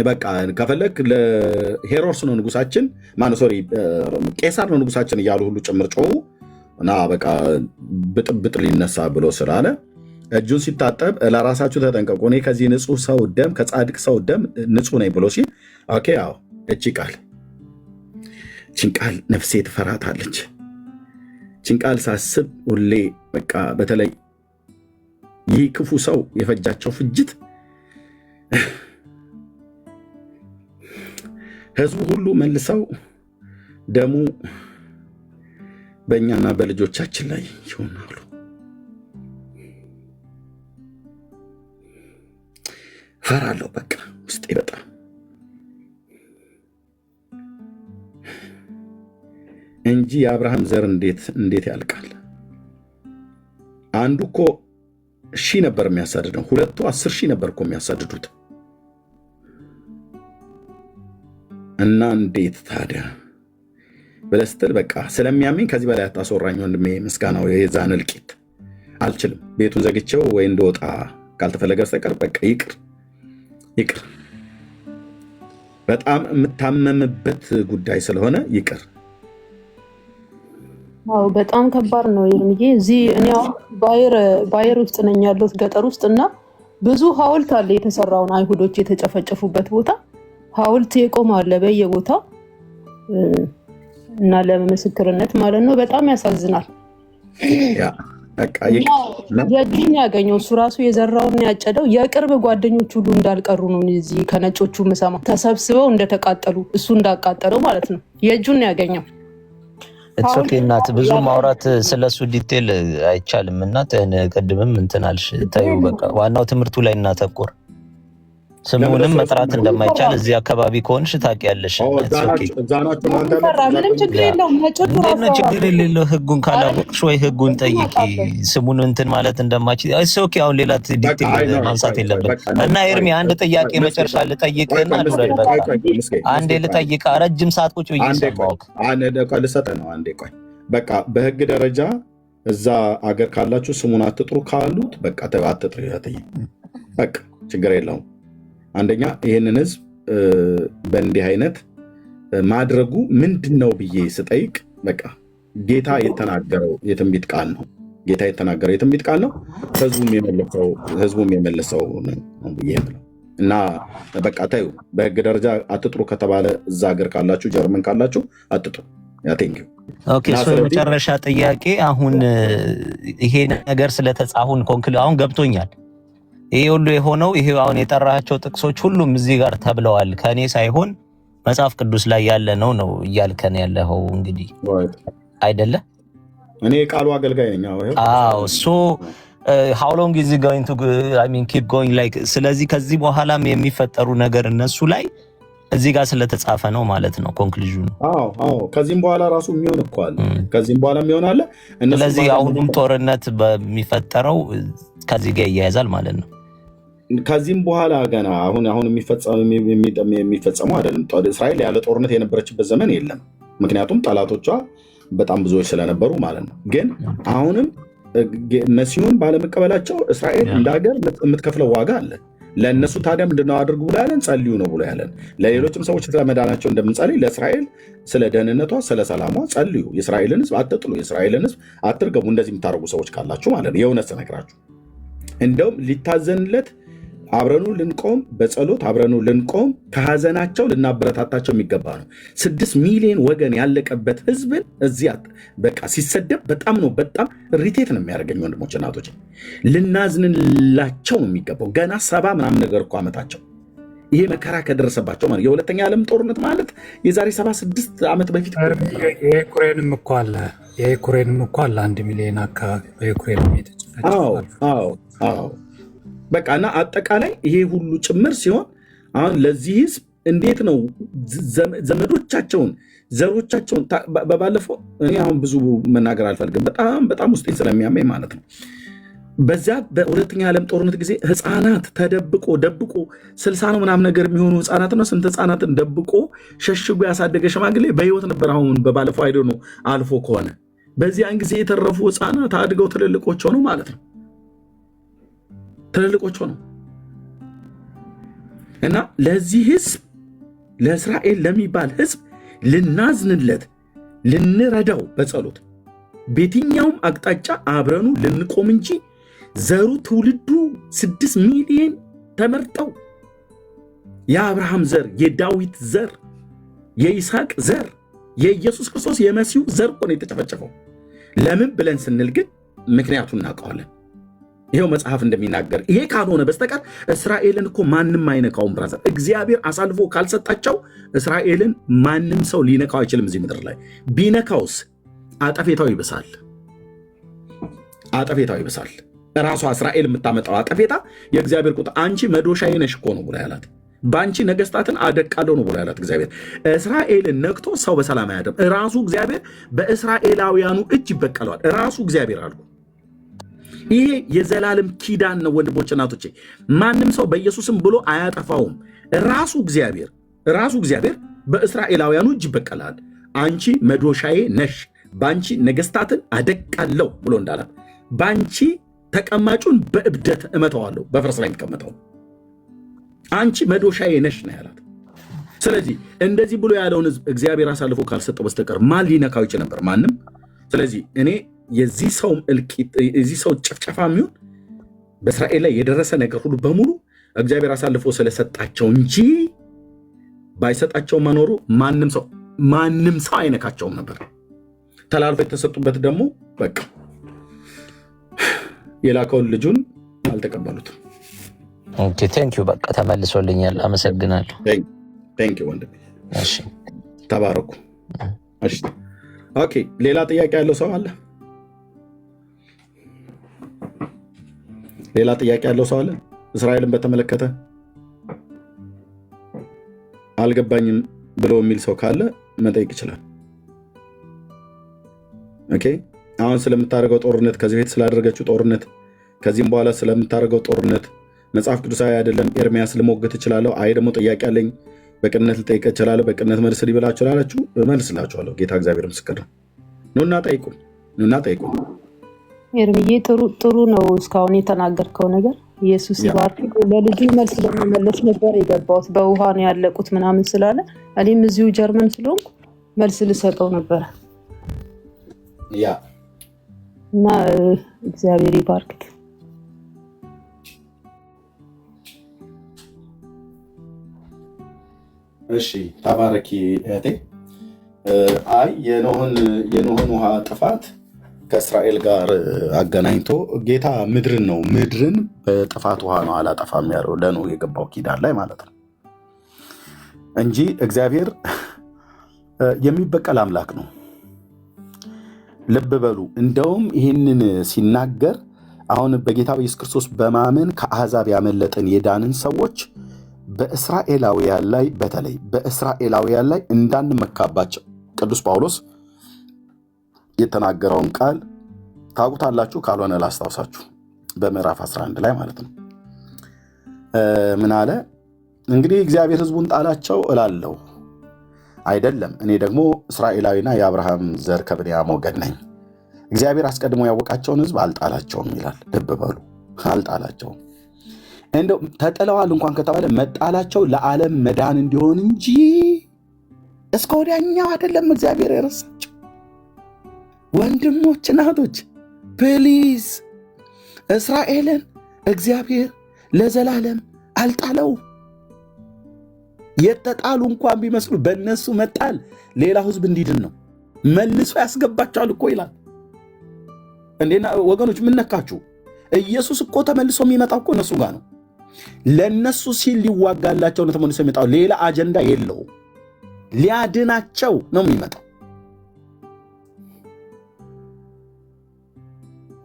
በቃ ከፈለክ ለሄሮድስ ነው ንጉሳችን፣ ቄሳር ነው ንጉሳችን እያሉ ሁሉ ጭምር ጮሁ እና በቃ ብጥብጥ ሊነሳ ብሎ ስላለ እጁን ሲታጠብ ለራሳችሁ ተጠንቀቁ፣ እኔ ከዚህ ንጹሕ ሰው ደም ከጻድቅ ሰው ደም ንጹሕ ነኝ ብሎ ሲል ኦኬ አዎ እቺን ቃል ነፍሴ ትፈራታለች። እቺን ቃል ሳስብ ሁሌ በቃ በተለይ ይህ ክፉ ሰው የፈጃቸው ፍጅት ህዝቡ ሁሉ መልሰው ደሙ በእኛና በልጆቻችን ላይ ይሆናሉ። ፈራለሁ በቃ ውስጤ በጣም እንጂ የአብርሃም ዘር እንዴት ያልቃል? አንዱ እኮ 1000 ነበር የሚያሳድደው፣ ሁለቱ 10,000 ነበር እኮ የሚያሳድዱት። እና እንዴት ታዲያ ብለህ ስትል በቃ ስለሚያመኝ ከዚህ በላይ አታስወራኝ ወንድሜ። ምስጋናው የዛን እልቂት አልችልም። ቤቱን ዘግቼው ወይ እንደወጣ ካልተፈለገ በስተቀር በቃ ይቅር። በጣም የምታመምበት ጉዳይ ስለሆነ ይቅር። አዎ በጣም ከባድ ነው ይሄ። እዚህ እኔ ባየር ውስጥ ነኝ ያለሁት ገጠር ውስጥ እና ብዙ ሐውልት አለ የተሰራውን አይሁዶች የተጨፈጨፉበት ቦታ ሐውልት የቆመ አለ በየቦታው እና ለምስክርነት ማለት ነው። በጣም ያሳዝናል። የእጁን ያገኘው እሱ ራሱ የዘራውን ያጨደው የቅርብ ጓደኞች ሁሉ እንዳልቀሩ ነው። እዚህ ከነጮቹ ምሰማ ተሰብስበው እንደተቃጠሉ እሱ እንዳቃጠለው ማለት ነው። የእጁን ያገኘው ኦኬ እናት ብዙ ማውራት ስለሱ ዲቴል አይቻልም። እናት ቅድምም እንትን አልሽ ታዩ። በቃ ዋናው ትምህርቱ ላይ እናተኩር። ስሙንም መጥራት እንደማይቻል እዚህ አካባቢ ከሆንሽ ታውቂያለሽ። ምንም ችግር የለውም። ችግር የሌለው ህጉን ካላወቅሽ ወይ ህጉን ጠይቂ። ስሙን እንትን ማለት እንደማይችል ኦኬ። አሁን ሌላ ዲቴል ማንሳት የለብን እና ኤርሚ አንድ ጥያቄ መጨረሻ ልጠይቅህና ልውረድ። በቃ አንዴ ልጠይቅ። ረጅም ሰዓት ቁጭ ብዬ ሰማሁህ። ልሰጥህ ነው። አንዴ ቆይ። በቃ በህግ ደረጃ እዛ አገር ካላችሁ ስሙን አትጥሩ ካሉት በቃ አትጥሩ። በቃ ችግር የለውም። አንደኛ ይህንን ህዝብ በእንዲህ አይነት ማድረጉ ምንድን ነው ብዬ ስጠይቅ በቃ ጌታ የተናገረው የትንቢት ቃል ነው። ጌታ የተናገረው የትንቢት ቃል ነው። ህዝቡም የመለሰው ብዬ ነው እና በቃ ታዩ። በህግ ደረጃ አትጥሩ ከተባለ እዛ ሀገር ካላችሁ ጀርመን ካላችሁ አትጥሩ። ኦኬ መጨረሻ ጥያቄ። አሁን ይሄ ነገር ስለተጻፉን አሁን ገብቶኛል። ይሄ ሁሉ የሆነው ይሄ አሁን የጠራቸው ጥቅሶች ሁሉም እዚህ ጋር ተብለዋል። ከኔ ሳይሆን መጽሐፍ ቅዱስ ላይ ያለ ነው እያልከን ያለው እንግዲህ አይደለ? እኔ ቃሉ አገልጋይ ነኝ። አዎ ሶ how long is it going to keep going like ስለዚህ ከዚህ በኋላም የሚፈጠሩ ነገር እነሱ ላይ እዚህ ጋር ስለተጻፈ ነው ማለት ነው ኮንክሉዥኑ። አዎ ከዚህም በኋላ ራሱ የሚሆን እኮ አለ። ከዚህም በኋላ የሚሆን አለ። ስለዚህ አሁንም ጦርነት በሚፈጠረው ከዚህ ጋር ይያያዛል ማለት ነው። ከዚህም በኋላ ገና አሁን የሚፈጸመው አይደለም። እስራኤል ያለ ጦርነት የነበረችበት ዘመን የለም። ምክንያቱም ጠላቶቿ በጣም ብዙዎች ስለነበሩ ማለት ነው። ግን አሁንም መሲሁን ባለመቀበላቸው እስራኤል እንደ ሀገር የምትከፍለው ዋጋ አለ። ለእነሱ ታዲያ ምንድነው አድርጉ ብሎ ያለን? ጸልዩ ነው ብሎ ያለን። ለሌሎችም ሰዎች ስለመዳናቸው እንደምንጸልይ ለእስራኤል ስለ ደህንነቷ፣ ስለ ሰላሟ ጸልዩ። የእስራኤልን ሕዝብ አትጥሉ፣ የእስራኤልን ሕዝብ አትርገሙ። እንደዚህ የምታደርጉ ሰዎች ካላችሁ ማለት ነው። የእውነት ስነግራችሁ እንደውም ሊታዘንለት አብረኑ ልንቆም፣ በጸሎት አብረኑ ልንቆም፣ ከሀዘናቸው ልናበረታታቸው የሚገባ ነው። 6 ሚሊዮን ወገን ያለቀበት ህዝብን እዚያ በቃ ሲሰደብ በጣም ሪቴት ነው የሚያደርገኝ። ወንድሞች እናቶች፣ ልናዝንላቸው ነው የሚገባው። ገና 70 ምናምን ነገር እኮ ዓመታቸው ይሄ መከራ ከደረሰባቸው ማለት የሁለተኛ ዓለም ጦርነት ማለት የዛሬ 76 ዓመት በፊት የዩክሬንም እኮ አለ 1 ሚሊዮን አካባቢ በዩክሬን የተጨፈጨፈ በቃ እና አጠቃላይ ይሄ ሁሉ ጭምር ሲሆን አሁን ለዚህ ህዝብ እንዴት ነው ዘመዶቻቸውን ዘሮቻቸውን በባለፈው እኔ አሁን ብዙ መናገር አልፈልግም፣ በጣም ውስጤን ስለሚያመኝ ማለት ነው። በዚያ በሁለተኛ ዓለም ጦርነት ጊዜ ህፃናት ደብቆ 60 ነው ምናምን ነገር የሚሆኑ ህፃናት ነው ስንት ህፃናትን ደብቆ ሸሽጎ ያሳደገ ሽማግሌ በህይወት ነበር። አሁን በባለፈው አይዶ ነው አልፎ ከሆነ በዚያን ጊዜ የተረፉ ህፃናት አድገው ትልልቆች ሆነው ማለት ነው ትልልቆች ሆነው እና ለዚህ ህዝብ ለእስራኤል ለሚባል ህዝብ ልናዝንለት ልንረዳው በጸሎት በየትኛውም አቅጣጫ አብረኑ ልንቆም እንጂ ዘሩ ትውልዱ 6 ሚሊዮን ተመርጠው የአብርሃም ዘር የዳዊት ዘር የይስሐቅ ዘር የኢየሱስ ክርስቶስ የመሲሁ ዘር ሆነ የተጨፈጨፈው። ለምን ብለን ስንል ግን ምክንያቱን እናውቀዋለን። ይሄው መጽሐፍ እንደሚናገር ይሄ ካልሆነ በስተቀር እስራኤልን እኮ ማንም አይነካውም። ብራዘር እግዚአብሔር አሳልፎ ካልሰጣቸው እስራኤልን ማንም ሰው ሊነካው አይችልም። እዚህ ምድር ላይ ቢነካውስ አጠፌታው ይብሳል። ራሷ እስራኤል የምታመጣው አጠፌታ የእግዚአብሔር ቁጣ። አንቺ መዶሻዬ ነሽ እኮ ነው ብሎ ያላት። በአንቺ ነገስታትን አደቃለሁ ነው ብሎ ያላት እግዚአብሔር። እስራኤልን ነክቶ ሰው በሰላም አያድርም። ራሱ እግዚአብሔር በእስራኤላውያኑ እጅ ይበቀለዋል። ራሱ እግዚአብሔር አልኩ። ይሄ የዘላለም ኪዳን ነው ወንድሞች እናቶቼ። ማንም ሰው በኢየሱስም ብሎ አያጠፋውም። ራሱ እግዚአብሔር በእስራኤላውያኑ እጅ ይበቀላል። አንቺ መዶሻዬ ነሽ፣ በአንቺ ነገስታትን አደቃለሁ ብሎ እንዳላት በአንቺ ተቀማጩን በእብደት እመተዋለሁ፣ በፈረስ ላይ የሚቀመጠው አንቺ መዶሻዬ ነሽ ነው ያላት። ስለዚህ እንደዚህ ብሎ ያለውን ህዝብ እግዚአብሔር አሳልፎ ካልሰጠው በስተቀር ማን ሊነካው ይችል ነበር? ማንም። ስለዚህ እኔ የዚህ ሰው እልቂት የዚህ ሰው ጭፍጨፋ የሚሆን በእስራኤል ላይ የደረሰ ነገር ሁሉ በሙሉ እግዚአብሔር አሳልፎ ስለሰጣቸው እንጂ ባይሰጣቸው መኖሩ ማንም ሰው አይነካቸውም ነበር። ተላልፎ የተሰጡበት ደግሞ በቃ የላከውን ልጁን አልተቀበሉትም። ኦኬ ቴንክ ዩ። በቃ ተመልሶልኛል። አመሰግናለሁ። ቴንክ ዩ ወንድሜ። እሺ ተባረኩ። እሺ ኦኬ። ሌላ ጥያቄ ያለው ሰው አለ? ሌላ ጥያቄ ያለው ሰው አለ? እስራኤልን በተመለከተ አልገባኝም ብሎ የሚል ሰው ካለ መጠየቅ ይችላል። ኦኬ። አሁን ስለምታደርገው ጦርነት፣ ከዚህ በፊት ስላደረገችው ጦርነት፣ ከዚህም በኋላ ስለምታደርገው ጦርነት መጽሐፍ ቅዱሳዊ አይደለም። ኤርሚያስ ልሞግት እችላለሁ። አይ ደግሞ ጥያቄ አለኝ በቅንነት ልጠይቅ እችላለሁ። በቅንነት መልስ ሊበላችሁ ላላችሁ መልስላችኋለሁ። ጌታ እግዚአብሔር ምስክር ነው። ኑና ጠይቁ። ኤርሚዬ ጥሩ ነው እስካሁን የተናገርከው ነገር። ኢየሱስ ይባርክ። ለልጁ መልስ ለመመለስ ነበር የገባሁት። በውሃ ነው ያለቁት ምናምን ስላለ እኔም እዚሁ ጀርመን ስለሆንኩ መልስ ልሰጠው ነበር እና እግዚአብሔር ይባርክ። እሺ ተባረኪ እህቴ። አይ የኖህን ውሃ ጥፋት ከእስራኤል ጋር አገናኝቶ ጌታ ምድርን በጥፋት ውሃ ነው አላጠፋም ያለው ለኖህ የገባው ኪዳን ላይ ማለት ነው። እንጂ እግዚአብሔር የሚበቀል አምላክ ነው። ልብ በሉ። እንደውም ይህንን ሲናገር አሁን በጌታ በኢየሱስ ክርስቶስ በማመን ከአሕዛብ ያመለጥን የዳንን ሰዎች በእስራኤላውያን ላይ በተለይ በእስራኤላውያን ላይ እንዳንመካባቸው ቅዱስ ጳውሎስ የተናገረውን ቃል ታውቁታላችሁ። ካልሆነ ላስታውሳችሁ። በምዕራፍ 11 ላይ ማለት ነው። ምን አለ? እንግዲህ እግዚአብሔር ሕዝቡን ጣላቸው እላለሁ አይደለም፣ እኔ ደግሞ እስራኤላዊና የአብርሃም ዘር ከብንያም ወገን ነኝ። እግዚአብሔር አስቀድሞ ያወቃቸውን ሕዝብ አልጣላቸውም ይላል። ልብ በሉ፣ አልጣላቸውም። እንደው ተጥለዋል እንኳን ከተባለ መጣላቸው ለዓለም መዳን እንዲሆን እንጂ እስከ ወዲያኛው አይደለም እግዚአብሔር የረሳቸው። ወንድሞች እናቶች፣ ፕሊዝ እስራኤልን እግዚአብሔር ለዘላለም አልጣለው። የተጣሉ እንኳን ቢመስሉ በእነሱ መጣል ሌላ ህዝብ እንዲድን ነው። መልሶ ያስገባቸዋል እኮ ይላል። እንዴና ወገኖች ምን ነካችሁ? ኢየሱስ እኮ ተመልሶ የሚመጣው እኮ እነሱ ጋር ነው። ለነሱ ሲል ሊዋጋላቸው ነው ተመልሶ የሚመጣው። ሌላ አጀንዳ የለውም። ሊያድናቸው ነው የሚመጣው።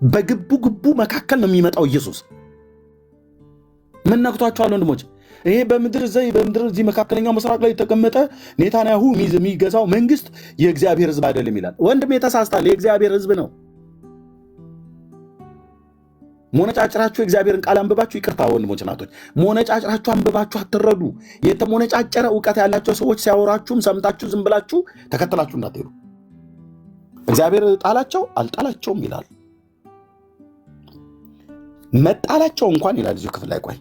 በግቡ ግቡ መካከል ነው የሚመጣው ኢየሱስ። ምን ነክቷቸዋል ወንድሞች? ይሄ በምድር እዚህ መካከለኛው ምስራቅ ላይ የተቀመጠ ኔታንያሁ የሚገዛው መንግስት የእግዚአብሔር ህዝብ አይደለም ይላል። ወንድም የተሳስታል። የእግዚአብሔር ህዝብ ነው። ሞነጫጭራችሁ የእግዚአብሔርን ቃል አንብባችሁ፣ ይቅርታ ወንድሞች እናቶች፣ ሞነጫጭራችሁ አንብባችሁ አትረዱ። የተሞነጫጨረ እውቀት ያላቸው ሰዎች ሲያወራችሁም ሰምታችሁ ዝም ብላችሁ ተከተላችሁ እንዳትሄዱ። እግዚአብሔር ጣላቸው አልጣላቸውም ይላል። መጣላቸው እንኳን ይላል እዚሁ ክፍል ላይ። ቆይ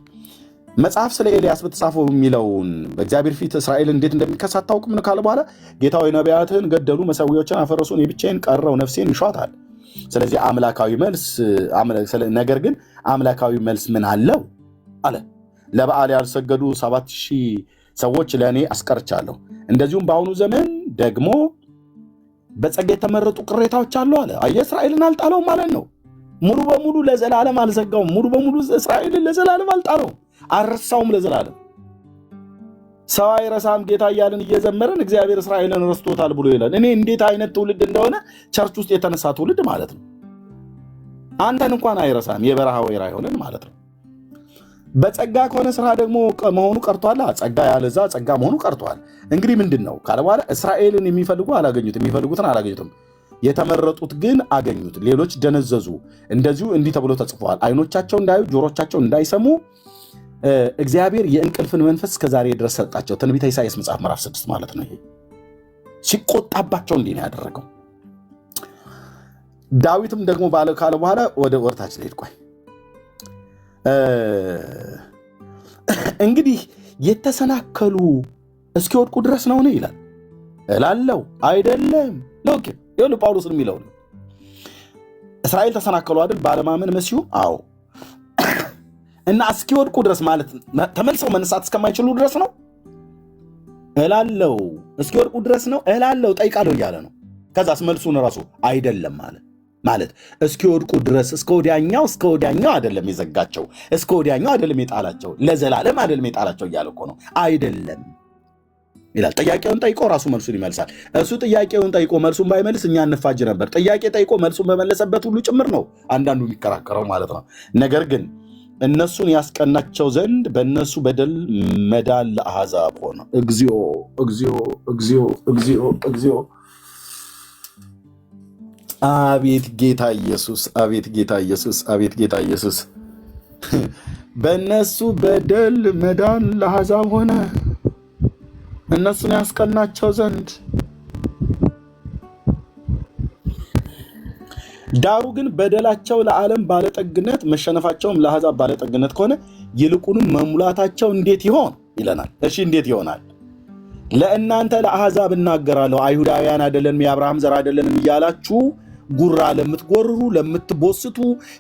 መጽሐፍ ስለ ኤልያስ በተጻፈው የሚለውን በእግዚአብሔር ፊት እስራኤል እንዴት እንደሚከስ አታውቅም ነው ካለ በኋላ ጌታ ሆይ ነቢያትህን ገደሉ፣ መሠዊያዎችን አፈረሱ፣ እኔ ብቻዬን ቀረው፣ ነፍሴን ይሿታል። ስለዚህ አምላካዊ መልስ ነገር ግን አምላካዊ መልስ ምን አለው አለ። ለበዓል ያልሰገዱ 7,000 ሰዎች ለእኔ አስቀርቻለሁ። እንደዚሁም በአሁኑ ዘመን ደግሞ በጸጋ የተመረጡ ቅሬታዎች አሉ አለ። እስራኤልን አልጣለውም ማለት ነው። ሙሉ በሙሉ ለዘላለም አልዘጋውም። ሙሉ በሙሉ እስራኤልን ለዘላለም አልጣለውም፣ አልረሳውም ለዘላለም። ሰው አይረሳም ጌታ እያልን እየዘመረን እግዚአብሔር እስራኤልን ረስቶታል ብሎ ይላል። እኔ እንዴት አይነት ትውልድ እንደሆነ ቸርች ውስጥ የተነሳ ትውልድ ማለት ነው። አንተን እንኳን አይረሳም፣ የበረሃ ወይራ አይሆንን ማለት ነው። በጸጋ ከሆነ ስራ ደግሞ መሆኑ ቀርቷል። ጸጋ ያለዛ ጸጋ መሆኑ ቀርቷል። እንግዲህ ምንድን ነው ካለ በኋላ እስራኤልን የሚፈልጉ አላገኙትም፣ የሚፈልጉትን አላገኙትም፣ የተመረጡት ግን አገኙት። ሌሎች ደነዘዙ። እንደዚሁ እንዲህ ተብሎ ተጽፏል፣ አይኖቻቸው እንዳዩ ጆሮቻቸው እንዳይሰሙ እግዚአብሔር የእንቅልፍን መንፈስ እስከዛሬ ድረስ ሰጣቸው። ትንቢተ ኢሳይያስ መጽሐፍ ምዕራፍ 6 ማለት ነው። ይሄ ሲቆጣባቸው እንዲህ ነው ያደረገው። ዳዊትም ደግሞ ባለ ካለ በኋላ ወደ ወርታች ልሄድ። ቆይ እንግዲህ የተሰናከሉ እስኪወድቁ ድረስ ነው ይላል እላለው አይደለም። ሎክ ይሁን ጳውሎስ የሚለው እስራኤል ተሰናከሉ አይደል? ባለማመን መሲሁ። አዎ። እና እስኪወድቁ ድረስ ማለት ተመልሰው መነሳት እስከማይችሉ ድረስ ነው እላለው። እስኪወድቁ ድረስ ነው እላለው፣ ጠይቃለሁ እያለ ነው። ከዛስ መልሱን ራሱ አይደለም ማለት እስኪወድቁ ድረስ እስከ ወዲያኛው አይደለም የዘጋቸው፣ እስከ ወዲያኛው አይደለም የጣላቸው፣ ለዘላለም አይደለም የጣላቸው እያለ እኮ ነው። አይደለም ይላል። ጥያቄውን ጠይቆ ራሱ መልሱን ይመልሳል። እሱ ጥያቄውን ጠይቆ መልሱን ባይመልስ እኛ እንፋጅ ነበር። ጥያቄ ጠይቆ መልሱን በመለሰበት ሁሉ ጭምር ነው አንዳንዱ የሚከራከረው ማለት ነው። ነገር ግን እነሱን ያስቀናቸው ዘንድ በእነሱ በደል መዳን ለአሕዛብ ሆነ። እግዚኦ እግዚኦ እግዚኦ እግዚኦ እግዚኦ! አቤት ጌታ ኢየሱስ! አቤት ጌታ ኢየሱስ! አቤት ጌታ ኢየሱስ! በእነሱ በደል መዳን ለአሕዛብ ሆነ፣ እነሱን ያስቀናቸው ዘንድ። ዳሩ ግን በደላቸው ለዓለም ባለጠግነት መሸነፋቸውም ለአሕዛብ ባለጠግነት ከሆነ ይልቁንም መሙላታቸው እንዴት ይሆን ይለናል። እሺ እንዴት ይሆናል? ለእናንተ ለአሕዛብ እናገራለሁ፣ አይሁዳውያን አይደለንም የአብርሃም ዘር አይደለንም እያላችሁ ጉራ ለምትጎርሩ፣ ለምትቦስቱ፣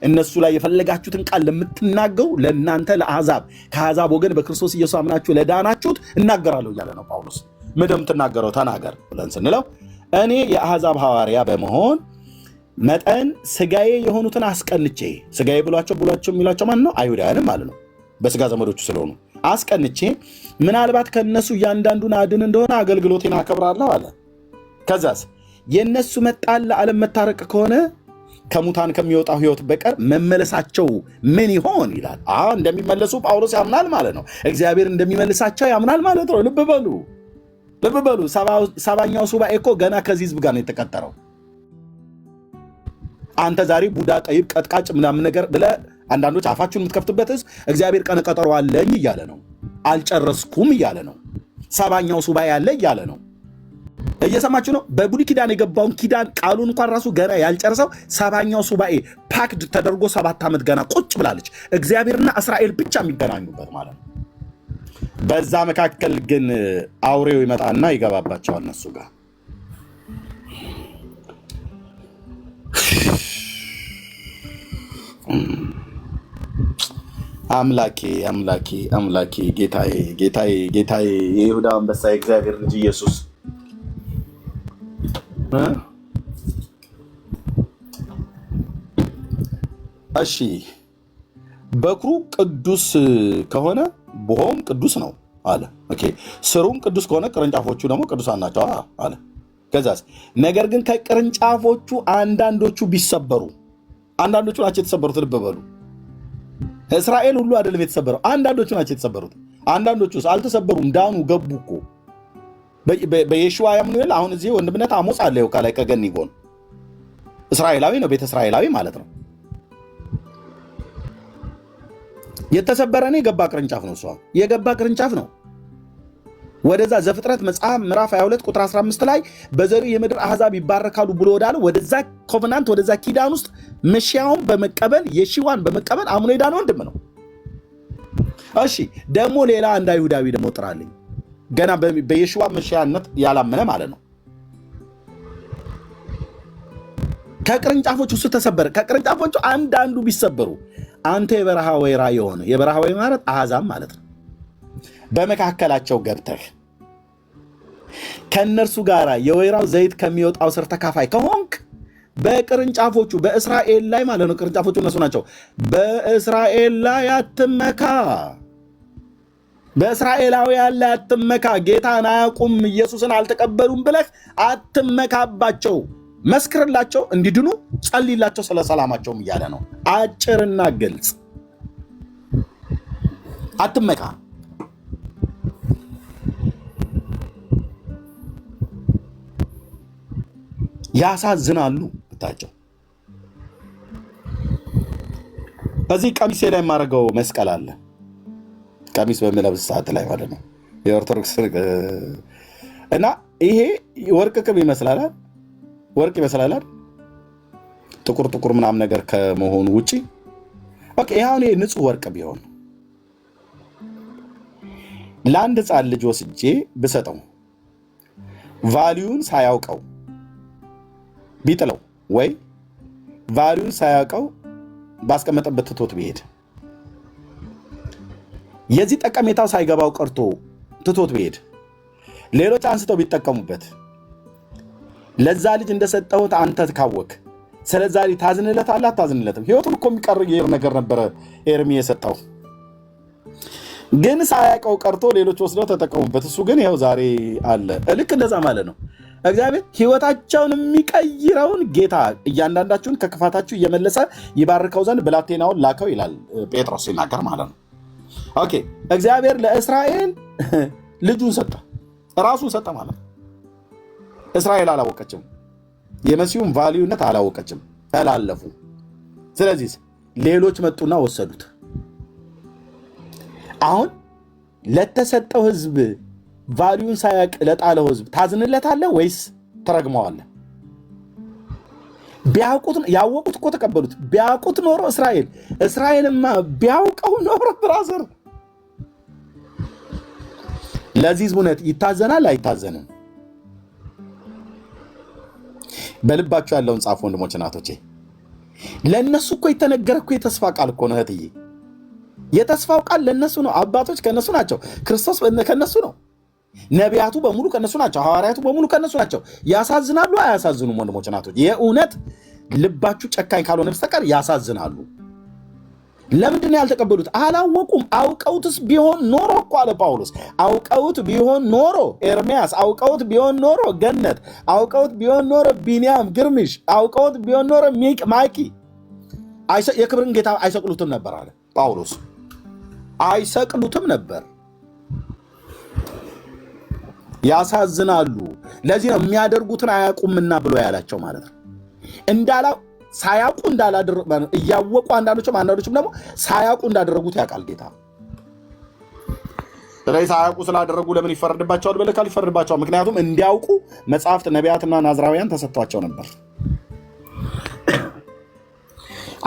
እነሱ ላይ የፈለጋችሁትን ቃል ለምትናገሩ ለእናንተ ለአሕዛብ ከአሕዛብ ወገን በክርስቶስ ኢየሱስ አምናችሁ ለዳናችሁት እናገራለሁ እያለ ነው ጳውሎስ። ምንድን የምትናገረው ተናገር ብለን ስንለው እኔ የአሕዛብ ሐዋርያ በመሆን መጠን ስጋዬ የሆኑትን አስቀንቼ፣ ስጋዬ ብሏቸው የሚሏቸው ማን ነው? አይሁዳውያንም ማለት ነው፣ በስጋ ዘመዶቹ ስለሆኑ አስቀንቼ ምናልባት ከነሱ እያንዳንዱን አድን እንደሆነ አገልግሎቴን አከብራለሁ አለ። ከዛስ የነሱ መጣል ለዓለም መታረቅ ከሆነ ከሙታን ከሚወጣው ሕይወት በቀር መመለሳቸው ምን ይሆን ይላል። እንደሚመለሱ ጳውሎስ ያምናል ማለት ነው። እግዚአብሔር እንደሚመልሳቸው ያምናል ማለት ነው። ልብ በሉ። ሰባኛው ሱባኤ እኮ ገና ከዚህ ህዝብ ጋር ነው የተቀጠረው። አንተ ዛሬ ቡዳ፣ ጠይብ፣ ቀጥቃጭ ምናምን ነገር ብለህ አንዳንዶች አፋችሁን የምትከፍትበት ህዝብ እግዚአብሔር ቀነ ቀጠሮ አለኝ እያለ ነው። አልጨረስኩም እያለ ነው። ሰባኛው ሱባኤ አለ እያለ ነው። እየሰማችሁ ነው። በብሉይ ኪዳን የገባውን ኪዳን ቃሉን እንኳን ራሱ ገና ያልጨረሰው ሰባኛው ሱባኤ ፓክድ ተደርጎ 7 ዓመት ገና ቁጭ ብላለች። እግዚአብሔርና እስራኤል ብቻ የሚገናኙበት ማለት ነው። በዛ መካከል ግን አውሬው ይመጣና ይገባባቸዋል እነሱ ጋር። አምላኬ ጌታዬ የይሁዳ አንበሳ የእግዚአብሔር ልጅ ኢየሱስ እሺ በኩሩ ቅዱስ ከሆነ ቦሆም ቅዱስ ነው አለ። ኦኬ ስሩም ቅዱስ ከሆነ ቅርንጫፎቹ ደግሞ ቅዱሳን ናቸው አለ። ከዛስ ነገር ግን ከቅርንጫፎቹ አንዳንዶቹ ቢሰበሩ፣ አንዳንዶቹ ናቸው የተሰበሩት። ልብ በሉ። እስራኤል ሁሉ አይደለም የተሰበረው፣ አንዳንዶቹ ናቸው የተሰበሩት። አንዳንዶቹስ አልተሰበሩም፣ ዳኑ፣ ገቡ እኮ በየሽዋ ያምኑ ይል። አሁን እዚህ ወንድምነት አሞጽ አለ ይው ከላይ ከገኒ ጎን እስራኤላዊ ነው፣ ቤተ እስራኤላዊ ማለት ነው። የተሰበረ ነው፣ የገባ ቅርንጫፍ ነው። እሷ የገባ ቅርንጫፍ ነው። ወደዛ ዘፍጥረት መጽሐፍ ምዕራፍ 22 ቁጥር 15 ላይ በዘሩ የምድር አሕዛብ ይባረካሉ ብሎ ወዳለው ወደዛ ኮቨናንት ወደዛ ኪዳን ውስጥ መሻውን በመቀበል የሺዋን በመቀበል አምኖ የዳነ ወንድም ነው። እሺ ደግሞ ሌላ አንድ አይሁዳዊ ደግሞ ጥራልኝ፣ ገና በየሺዋ መሻያነት ያላመነ ማለት ነው። ከቅርንጫፎቹ እሱ ተሰበረ። ከቅርንጫፎቹ አንዳንዱ ቢሰበሩ አንተ የበረሃ ወይራ የሆነ የበረሃ ወይራ ማለት አሕዛብ ማለት ነው። በመካከላቸው ገብተህ ከእነርሱ ጋር የወይራው ዘይት ከሚወጣው ስር ተካፋይ ከሆንክ በቅርንጫፎቹ በእስራኤል ላይ ማለት ነው። ቅርንጫፎቹ እነሱ ናቸው። በእስራኤል ላይ አትመካ፣ በእስራኤላውያን ላይ አትመካ። ጌታን አያውቁም ኢየሱስን አልተቀበሉም ብለህ አትመካባቸው። መስክርላቸው እንዲድኑ ጸልይላቸው፣ ስለ ሰላማቸውም እያለ ነው። አጭርና ግልጽ። አትመካ። ያሳዝናሉ ብታቸው። በዚህ ቀሚሴ ላይ የማደርገው መስቀል አለ። ቀሚስ በምለብስ ሰዓት ላይ ማለት ነው የኦርቶዶክስ እና ይሄ ወርቅ ቅብ ይመስላል፣ ወርቅ ይመስላል ጥቁር ጥቁር ምናምን ነገር ከመሆኑ ውጪ። ኦኬ አሁን ይሄ ንጹህ ወርቅ ቢሆን ለአንድ ሕፃን ልጅ ወስጄ ብሰጠው ቫሊዩን ሳያውቀው ቢጥለው ወይ ቫሊዩን ሳያውቀው ባስቀመጠበት ትቶት ቢሄድ የዚህ ጠቀሜታው ሳይገባው ቀርቶ ትቶት ቢሄድ ሌሎች አንስተው ቢጠቀሙበት ለዛ ልጅ እንደሰጠሁት አንተ ካወክ ስለዛ ልጅ ታዝንለታለህ አታዝንለትም? ህይወቱን እኮ የሚቀይር ነገር ነበረ ኤርሚ የሰጠው፣ ግን ሳያውቀው ቀርቶ ሌሎች ወስደው ተጠቀሙበት። እሱ ግን ይኸው ዛሬ አለ። ልክ እንደዛ ማለት ነው። እግዚአብሔር ህይወታቸውን የሚቀይረውን ጌታ እያንዳንዳችሁን ከክፋታችሁ እየመለሰ ይባርከው ዘንድ ብላቴናውን ላከው ይላል ጴጥሮስ ሲናገር ማለት ነው። ኦኬ እግዚአብሔር ለእስራኤል ልጁን ሰጠ፣ ራሱን ሰጠ ማለት ነው። እስራኤል አላወቀችም፣ የመሲሁን ቫልዩነት አላወቀችም፣ ተላለፉ። ስለዚህ ሌሎች መጡና ወሰዱት። አሁን ለተሰጠው ህዝብ ቫልዩን ሳያውቅ ለጣለው ህዝብ ታዝንለታለህ ወይስ ተረግመዋለህ? ቢያውቁት ያወቁት እኮ ተቀበሉት። ቢያውቁት ኖሮ እስራኤልማ ቢያውቀው ኖሮ ብራዘር ለዚህ ህዝብ እውነት ይታዘናል አይታዘንም? በልባቸው ያለውን ጻፉ ወንድሞች እናቶቼ። ለእነሱ እኮ የተነገረ እኮ የተስፋ ቃል እኮ ነው እህትዬ። የተስፋው ቃል ለእነሱ ነው። አባቶች ከእነሱ ናቸው። ክርስቶስ ከእነሱ ነው። ነቢያቱ በሙሉ ከእነሱ ናቸው። ሐዋርያቱ በሙሉ ከእነሱ ናቸው። ያሳዝናሉ አያሳዝኑም? ወንድሞች እናቶች፣ የእውነት ልባችሁ ጨካኝ ካልሆነ በስተቀር ያሳዝናሉ። ለምንድን ነው ያልተቀበሉት? አላወቁም። አውቀውትስ ቢሆን ኖሮ እኮ አለ ጳውሎስ፣ አውቀውት ቢሆን ኖሮ ኤርምያስ፣ አውቀውት ቢሆን ኖሮ ገነት፣ አውቀውት ቢሆን ኖሮ ቢንያም ግርምሽ፣ አውቀውት ቢሆን ኖሮ ማይኪ የክብርን ጌታ አይሰቅሉትም ነበር አለ ጳውሎስ። አይሰቅሉትም ነበር። ያሳዝናሉ። ለዚህ ነው የሚያደርጉትን አያውቁምና ብሎ ያላቸው ማለት ነው። ሳያውቁ እንዳላደረጉ እያወቁ አንዳንዶችም ደግሞ ሳያውቁ እንዳደረጉት ያውቃል ጌታ። ስለዚህ ሳያውቁ ስላደረጉ ለምን ይፈረድባቸዋል? በለካል ይፈረድባቸዋል። ምክንያቱም እንዲያውቁ መጽሐፍት ነቢያትና ናዝራውያን ተሰጥቷቸው ነበር።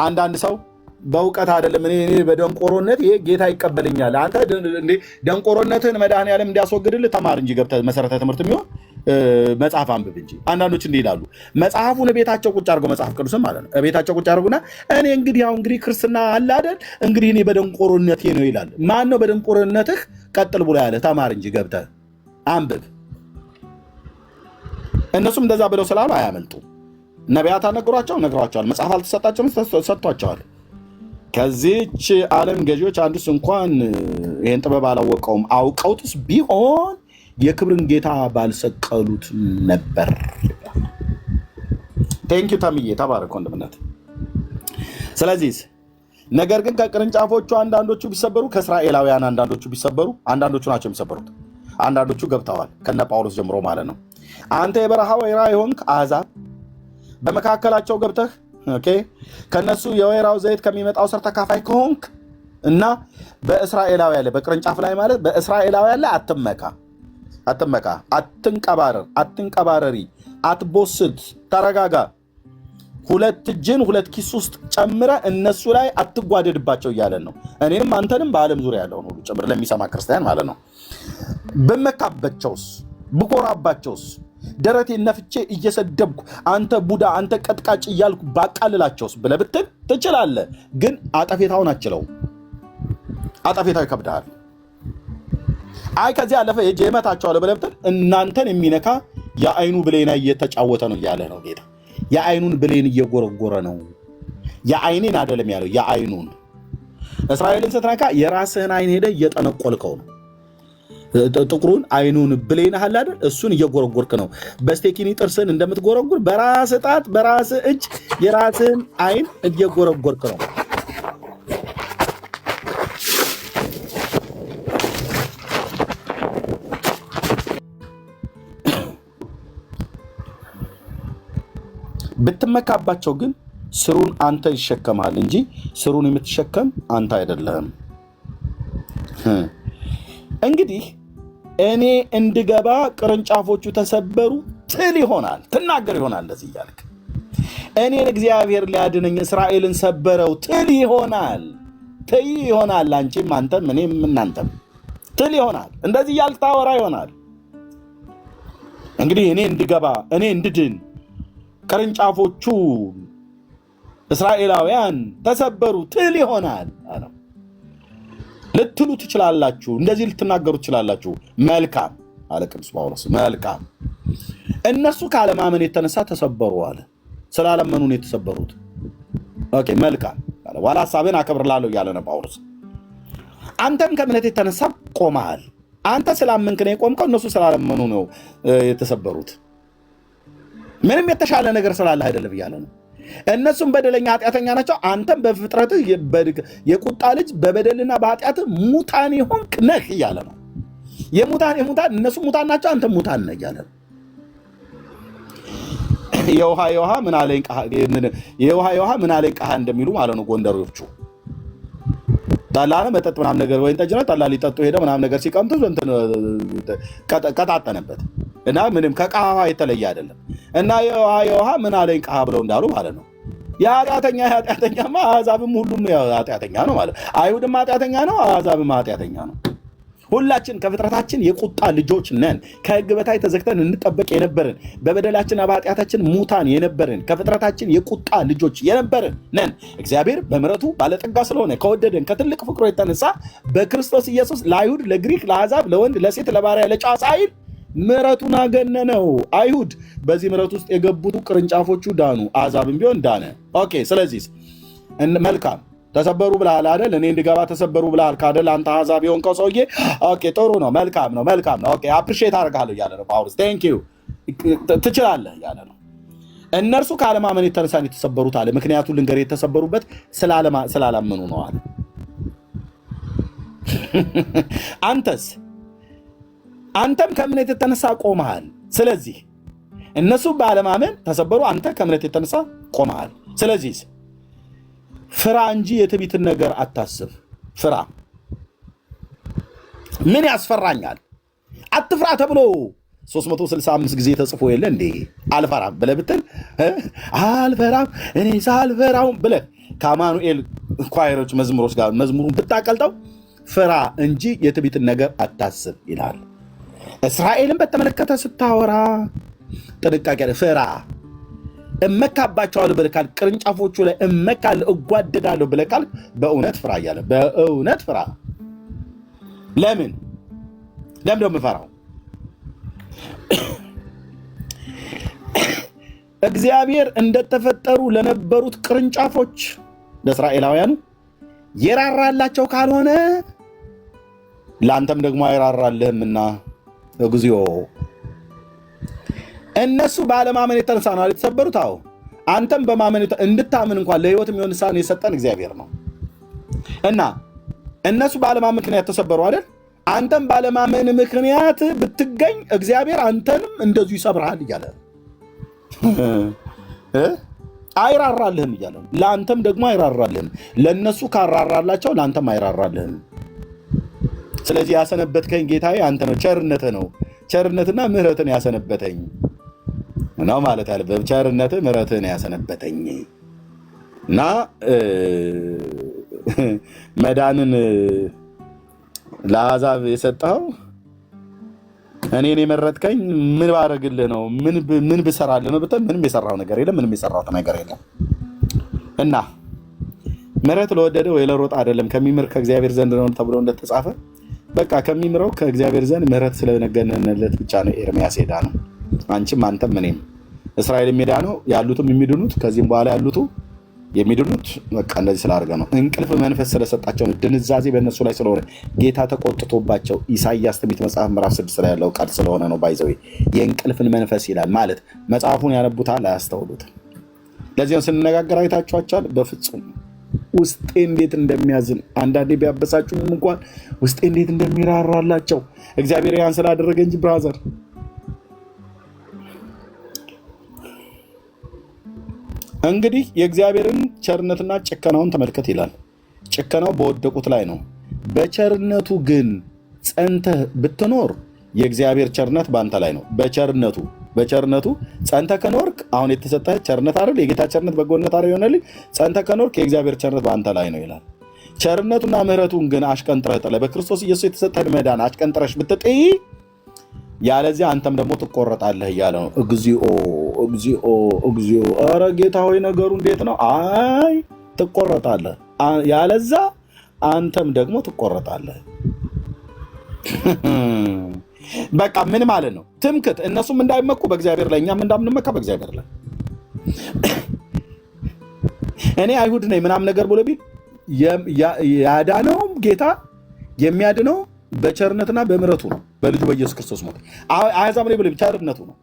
አንዳንድ ሰው በእውቀት አይደለም እኔ በደንቆሮነት ይሄ ጌታ ይቀበለኛል። አንተ ደንቆሮነትን መድኃኒዓለም እንዲያስወግድልህ ተማር እንጂ ገብተህ መሰረተ ትምህርት የሚሆን መጽሐፍ አንብብ እንጂ። አንዳንዶች እንዲህ ይላሉ፣ መጽሐፉን ቤታቸው ቁጭ አድርገው መጽሐፍ ቅዱስም ማለት ነው ቤታቸው ቁጭ አድርጉና እኔ እንግዲህ ክርስትና አለ አይደል እንግዲህ እኔ በደንቆሮነቴ ነው ይላል። ማን ነው በደንቆሮነትህ ቀጥል ብሎ ያለ? ተማር እንጂ ገብተህ አንብብ። እነሱም እንደዛ ብለው ስላሉ አያመልጡ። ነቢያት ነግሯቸዋል። መጽሐፍ አልተሰጣቸውም፣ ሰጥቷቸዋል። ከዚች ዓለም ገዢዎች አንዱስ እንኳን ይህን ጥበብ አላወቀውም። አውቀውትስ ቢሆን የክብርን ጌታ ባልሰቀሉት ነበር። ቴንኪዩ ተምዬ ተባረክ ወንድምነት። ስለዚህ ነገር ግን ከቅርንጫፎቹ አንዳንዶቹ ቢሰበሩ፣ ከእስራኤላውያን አንዳንዶቹ ቢሰበሩ፣ አንዳንዶቹ ናቸው የሚሰበሩት። አንዳንዶቹ ገብተዋል ከነ ጳውሎስ ጀምሮ ማለት ነው። አንተ የበረሃ ወይራ የሆንክ አሕዛብ በመካከላቸው ገብተህ ከነሱ የወይራው ዘይት ከሚመጣው ስር ተካፋይ ከሆንክ እና በእስራኤላውያን ላይ በቅርንጫፍ ላይ ማለት በእስራኤላውያን ላይ አትመካ፣ አትንቀባረሪ፣ አትቦስት፣ ተረጋጋ። ሁለት እጅን ሁለት ኪስ ውስጥ ጨምረ እነሱ ላይ አትጓደድባቸው እያለን ነው። እኔንም አንተንም በዓለም ዙሪያ ያለውን ሁሉ ጨምር ለሚሰማ ክርስቲያን ማለት ነው። ብመካባቸውስ፣ ብኮራባቸውስ፣ ደረቴን ነፍቼ እየሰደብኩ አንተ ቡዳ አንተ ቀጥቃጭ እያልኩ ባቃልላቸውስ ብለህ ብትል ትችላለህ። ግን አጠፌታውን አችለው፣ አጠፌታው ይከብድሃል። አይ ከዚህ ያለፈ ሄጄ እመታቸዋለሁ ብለህ ብትል እናንተን የሚነካ የአይኑ ብሌና እየተጫወተ ነው እያለ ነው ጌታ። የአይኑን ብሌን እየጎረጎረ ነው። የአይኔን አይደለም ያለው የአይኑን። እስራኤልን ስትነካ የራስህን አይን ሄደህ እየጠነቆልከው ነው። ጥቁሩን አይኑን ብሌን አለ አይደል? እሱን እየጎረጎርክ ነው። በስቴኪኒ ጥርስን እንደምትጎረጉር በራስ ጣት በራስ እጅ የራስህን አይን እየጎረጎርክ ነው። ብትመካባቸው ግን ስሩን አንተ ይሸከማል እንጂ ስሩን የምትሸከም አንተ አይደለም። እንግዲህ እኔ እንድገባ ቅርንጫፎቹ ተሰበሩ ትል ይሆናል፣ ትናገር ይሆናል። እንደዚህ እያልክ እኔን እግዚአብሔር ሊያድነኝ እስራኤልን ሰበረው ትል ይሆናል፣ ትይ ይሆናል። አንቺም አንተም እኔም እናንተም ትል ይሆናል። እንደዚህ እያልክ ታወራ ይሆናል። እንግዲህ እኔ እንድገባ እኔ እንድድን ቅርንጫፎቹ እስራኤላውያን ተሰበሩ ትል ይሆናል አለው። ልትሉ ትችላላችሁ፣ እንደዚህ ልትናገሩ ትችላላችሁ። መልካም አለ ቅዱስ ጳውሎስ። መልካም እነሱ ካለማመን የተነሳ ተሰበሩ አለ። ስላለመኑ ነው የተሰበሩት። ኦኬ መልካም አለ። ዋላ ሐሳብን አከብርላለሁ እያለ ነው ጳውሎስ። አንተም ከእምነት የተነሳ ቆመሃል። አንተ ስላመንክ ነው የቆምከው፣ እነሱ ስላለመኑ ነው የተሰበሩት። ምንም የተሻለ ነገር ስላለ አይደለም እያለ ነው። እነሱም በደለኛ ኃጢአተኛ ናቸው፣ አንተም በፍጥረትህ የቁጣ ልጅ በበደልና በኃጢአትህ ሙታን የሆንክ ነህ እያለ ነው። የሙታን እነሱ ሙታን ናቸው፣ አንተም ሙታን ነህ እያለ ነው። የውሃ ምን አለኝ ቃሃ እንደሚሉ ማለት ነው ጎንደሮቹ። ጠላ ነው መጠጥ ምናምን ነገር ወይን ጠጅ ነው ጠላ ሊጠጡ ሄደ ምናምን ነገር ሲቀምጡ ቀጣጠነበት እና ምንም ከቃሃ የተለየ አይደለም። እና የውሃ ምን አለኝ ቃሃ ብለው እንዳሉ ማለት ነው። የኃጢአተኛማ አሕዛብም ሁሉም ኃጢአተኛ ነው ማለት። አይሁድም ኃጢአተኛ ነው፣ አሕዛብም ኃጢአተኛ ነው። ሁላችን ከፍጥረታችን የቁጣ ልጆች ነን። ከሕግ በታይ ተዘግተን እንጠበቅ የነበርን በበደላችንና በኃጢአታችን ሙታን የነበርን ከፍጥረታችን የቁጣ ልጆች የነበርን ነን። እግዚአብሔር በምሕረቱ ባለጠጋ ስለሆነ ከወደደን ከትልቅ ፍቅሩ የተነሳ በክርስቶስ ኢየሱስ ለአይሁድ፣ ለግሪክ፣ ለአሕዛብ፣ ለወንድ፣ ለሴት፣ ለባሪያ፣ ለጨዋ ሳይል ምሕረቱን አገነነው። አይሁድ በዚህ ምሕረት ውስጥ የገቡት ቅርንጫፎቹ ዳኑ፣ አሕዛብም ቢሆን ዳነ። ኦኬ ስለዚህ መልካም ተሰበሩ ብለሃል አይደል? እኔ እንድገባ ተሰበሩ ብለሃል ካደል አንተ አሕዛብ የሆንከው ሰውዬ። ኦኬ ጥሩ ነው፣ መልካም ነው፣ መልካም ነው። ኦኬ አፕሪሼት አደርጋለሁ እያለ ነው ጳውሎስ። ቴንክ ዩ ትችላለህ እያለ ነው። እነርሱ ከአለማመን የተነሳ ነው የተሰበሩት አለ። ምክንያቱም ልንገርህ የተሰበሩበት ስላላመኑ ነው አለ። አንተም ከእምነት የተነሳ ቆመሃል። ስለዚህ እነሱ ባለማመን ተሰበሩ፣ አንተ ከእምነት የተነሳ ቆመሃል። ስለዚህ ፍራ እንጂ የትዕቢትን ነገር አታስብ። ፍራ። ምን ያስፈራኛል? አትፍራ ተብሎ 365 ጊዜ ተጽፎ የለ እንዴ? አልፈራም ብለህ ብትል አልፈራም እኔ ሳልፈራው ብለህ ከአማኑኤል ኳየሮች መዝሙሮች ጋር መዝሙሩን ብታቀልጠው ፍራ እንጂ የትዕቢትን ነገር አታስብ ይላል። እስራኤልን በተመለከተ ስታወራ ጥንቃቄ ፍራ። እመካባቸዋለሁ ብለህ ካልክ ቅርንጫፎቹ ላይ እመካለሁ እጓደዳለሁ ብለህ ካልክ በእውነት ፍራ እያለ በእውነት ፍራ። ለምን ነው የምፈራው? እግዚአብሔር እንደተፈጠሩ ለነበሩት ቅርንጫፎች ለእስራኤላውያኑ የራራላቸው ካልሆነ ለአንተም ደግሞ አይራራልህምና እግዚኦ። እነሱ ባለማመን የተነሳ ነው የተሰበሩት። አዎ አንተም በማመን እንድታምን እንኳን ለህይወት የሚሆን ንስሐን የሰጠን እግዚአብሔር ነው። እና እነሱ ባለማመን ምክንያት ተሰበሩ አይደል? አንተም ባለማመን ምክንያት ብትገኝ እግዚአብሔር አንተንም እንደዚሁ ይሰብርሃል እያለ አይራራልህም እያለ ለአንተም ደግሞ አይራራልህም። ለእነሱ ካራራላቸው ለአንተም አይራራልህም። ስለዚህ ያሰነበትከኝ ጌታዬ አንተ ነው። ቸርነትህ ነው። ቸርነትና ምሕረትን ያሰነበተኝ ነው ማለት ያለብህ። ቸርነትህ ምሕረትን ያሰነበተኝ እና መዳንን ለአሕዛብ የሰጠኸው እኔን የመረጥከኝ ምን ባረግልህ ነው? ምን ብሰራልህ ነው ብትል ምንም የሰራው ነገር የለም። ምንም የሰራው ነገር የለም። እና ምሕረት ለወደደ ወይ ለሮጥ አይደለም ከሚምር ከእግዚአብሔር ዘንድ ነው ተብሎ እንደተጻፈ በቃ ከሚምረው ከእግዚአብሔር ዘንድ ምሕረት ስለነገነለት ብቻ ነው ኤርምያስ ሄዳ ነው። አንቺም አንተም እኔም እስራኤል የሚሄዳ ነው ያሉትም የሚድኑት ከዚህም በኋላ ያሉት የሚድኑት በቃ እንደዚህ ስላደረገ ነው። እንቅልፍ መንፈስ ስለሰጣቸው ነው። ድንዛዜ በእነሱ ላይ ስለሆነ ጌታ ተቆጥቶባቸው ኢሳይያስ ትንቢት መጽሐፍ ምዕራፍ 6 ላይ ያለው ቃል ስለሆነ ነው። ባይዘው የእንቅልፍን መንፈስ ይላል ማለት መጽሐፉን ያነቡታል አያስተውሉትም። ለዚህም ስንነጋገር አይታችኋቸዋል። በፍጹም ውስጤ እንዴት እንደሚያዝን አንዳንዴ ቢያበሳጩም እንኳን ውስጤ እንዴት እንደሚራራላቸው እግዚአብሔር ያን ስላደረገ እንጂ ብራዘር እንግዲህ የእግዚአብሔርን ቸርነትና ጭከናውን ተመልከት ይላል። ጭከናው በወደቁት ላይ ነው። በቸርነቱ ግን ጸንተህ ብትኖር የእግዚአብሔር ቸርነት በአንተ ላይ ነው። በቸርነቱ ጸንተህ ከኖርክ አሁን የተሰጠህ ቸርነት አይደል? የጌታ ቸርነት በጎነት አይደል ይሆነልኝ። ጸንተህ ከኖርክ የእግዚአብሔር ቸርነት በአንተ ላይ ነው ይላል። ቸርነቱና ምሕረቱን ግን አሽቀንጥረህ ጥለህ በክርስቶስ ኢየሱስ የተሰጠህን መዳን አሽቀንጥረሽ ብትጥይ ያለዚያ አንተም ደግሞ ትቆረጣለህ እያለ ነው። እግዚኦ እግዚኦ እግዚኦ! ኧረ ጌታ ሆይ ነገሩ እንዴት ነው? አይ ትቆረጣለህ፣ ያለዛ አንተም ደግሞ ትቆረጣለህ። በቃ ምን ማለት ነው? ትምክት እነሱም እንዳይመኩ በእግዚአብሔር ላይ እኛም እንዳምንመካ በእግዚአብሔር ላይ እኔ አይሁድ ነኝ ምናምን ነገር ብሎ ቢል ያዳነውም ጌታ የሚያድነው በቸርነትና በምሕረቱ ነው። በልጁ በኢየሱስ ክርስቶስ ሞት አሕዛብ ላይ ብሎ ቸርነቱ ነው።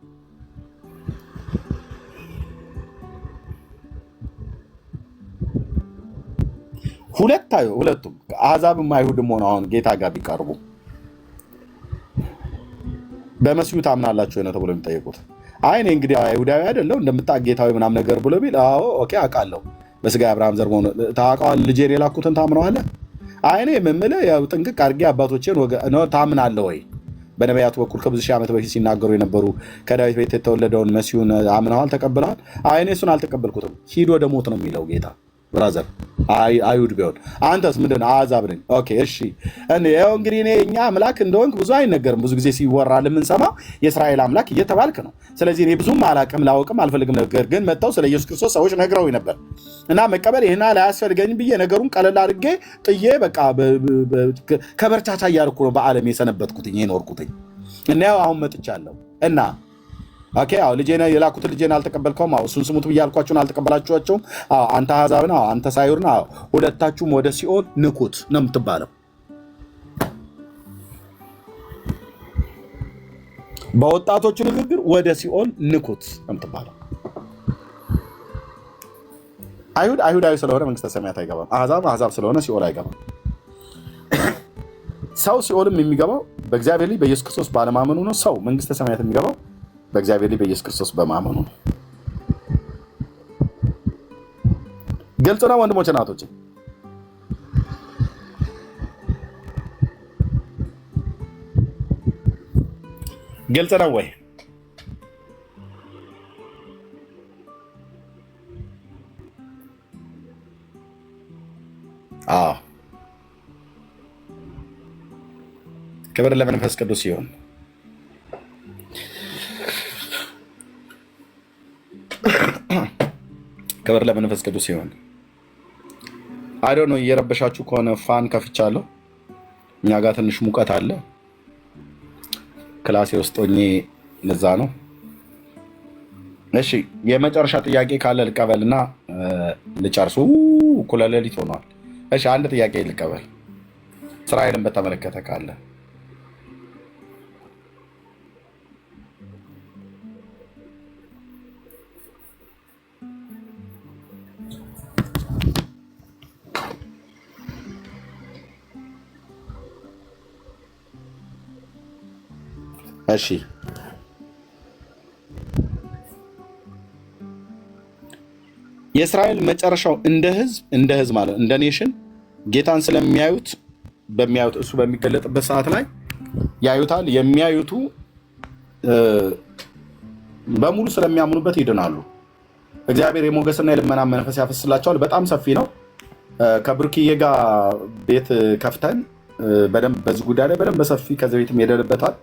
ሁለቱም አሕዛብም አይሁድም ሆነው አሁን ጌታ ጋር ቢቀርቡ በመሲሁ ታምናላችሁ ነው ተብሎ የሚጠየቁት። አይ እኔ እንግዲህ አይሁዳዊ አይደለሁ እንደምታውቅ ጌታዊ ምናምን ነገር ብሎ ቢል አዎ ኦኬ አውቃለሁ፣ በስጋ አብርሃም ዘር መሆኑ ታውቀዋለህ፣ ልጄን የላኩትን ታምነዋለህ? አይ እኔ የምልህ ያው ጥንቅቅ አድርጌ አባቶቼን ታምናለህ ወይ? በነቢያቱ በኩል ከብዙ ሺህ ዓመት በፊት ሲናገሩ የነበሩ ከዳዊት ቤት የተወለደውን መሲሁን አምነዋል፣ ተቀብለዋል? አይ እኔ እሱን አልተቀበልኩትም። ሂድ ወደ ሞት ነው የሚለው ጌታ። ብራዘር አይሁድ ቢሆን አንተስ ምንድን ነው? አሕዛብ ነኝ። ኦኬ እሺ። ይኸው እንግዲህ እኛ አምላክ እንደሆንክ ብዙ አይነገርም። ብዙ ጊዜ ሲወራል የምንሰማው የእስራኤል አምላክ እየተባልክ ነው። ስለዚህ እኔ ብዙም አላቅም ላውቅም አልፈልግም። ነገር ግን መጥተው ስለ ኢየሱስ ክርስቶስ ሰዎች ነግረው ነበር እና መቀበል ይህን ላያስፈልገኝ ብዬ ነገሩን ቀለል አድርጌ ጥዬ በቃ ከበርቻቻ እያልኩ ነው በዓለም የሰነበትኩትኝ የኖርኩትኝ እና ያው አሁን መጥቻለሁ እና ኦኬ አዎ ልጄና የላኩትን ልጄን አልተቀበልከውም። አዎ እሱን ስሙት ብያልኳችሁን አልተቀበላችኋቸውም። አዎ አንተ አሕዛብን፣ አዎ አንተ ሳይሆን፣ አዎ ሁለታችሁም ወደ ሲኦል ንኩት ነው የምትባለው። በወጣቶቹ ንግግር ወደ ሲኦል ንኩት ነው የምትባለው። አይሁድ አይሁዳዊ ስለሆነ መንግስተ ሰማያት አይገባም። አሕዛብ አሕዛብ ስለሆነ ሲኦል አይገባም። ሰው ሲኦልም የሚገባው በእግዚአብሔር ልጅ በኢየሱስ ክርስቶስ ባለማመኑ ነው። ሰው መንግስተ ሰማያት የሚገባው በእግዚአብሔር ልጅ በኢየሱስ ክርስቶስ በማመኑ ነው። ግልጽ ነው ወንድሞች እናቶች? ግልጽ ነው ወይ? አዎ ክብር ለመንፈስ ቅዱስ ይሁን። ክብር ለመንፈስ ቅዱስ ይሁን። አዶ ነው እየረበሻችሁ ከሆነ ፋን ከፍቻለሁ። እኛ ጋር ትንሽ ሙቀት አለ ክላሴ ውስጥ ሆኜ ለዛ ነው። እሺ የመጨረሻ ጥያቄ ካለ ልቀበልና ልጨርሱ። እኩለ ሌሊት ሆኗል። እሺ አንድ ጥያቄ ልቀበል እስራኤልን በተመለከተ ካለ። እሺ የእስራኤል መጨረሻው እንደ ህዝብ ማለት እንደ ኔሽን ጌታን ስለሚያዩት በሚያዩት እሱ በሚገለጥበት ሰዓት ላይ ያዩታል። የሚያዩቱ በሙሉ ስለሚያምኑበት ይድናሉ። እግዚአብሔር የሞገስና የልመና መንፈስ ያፈስላቸዋል። በጣም ሰፊ ነው። ከብሩክዬ ጋር ቤት ከፍተን በደንብ በዚህ ጉዳይ ላይ በደንብ በሰፊ ከዚህ ቤትም ሄደንበታል።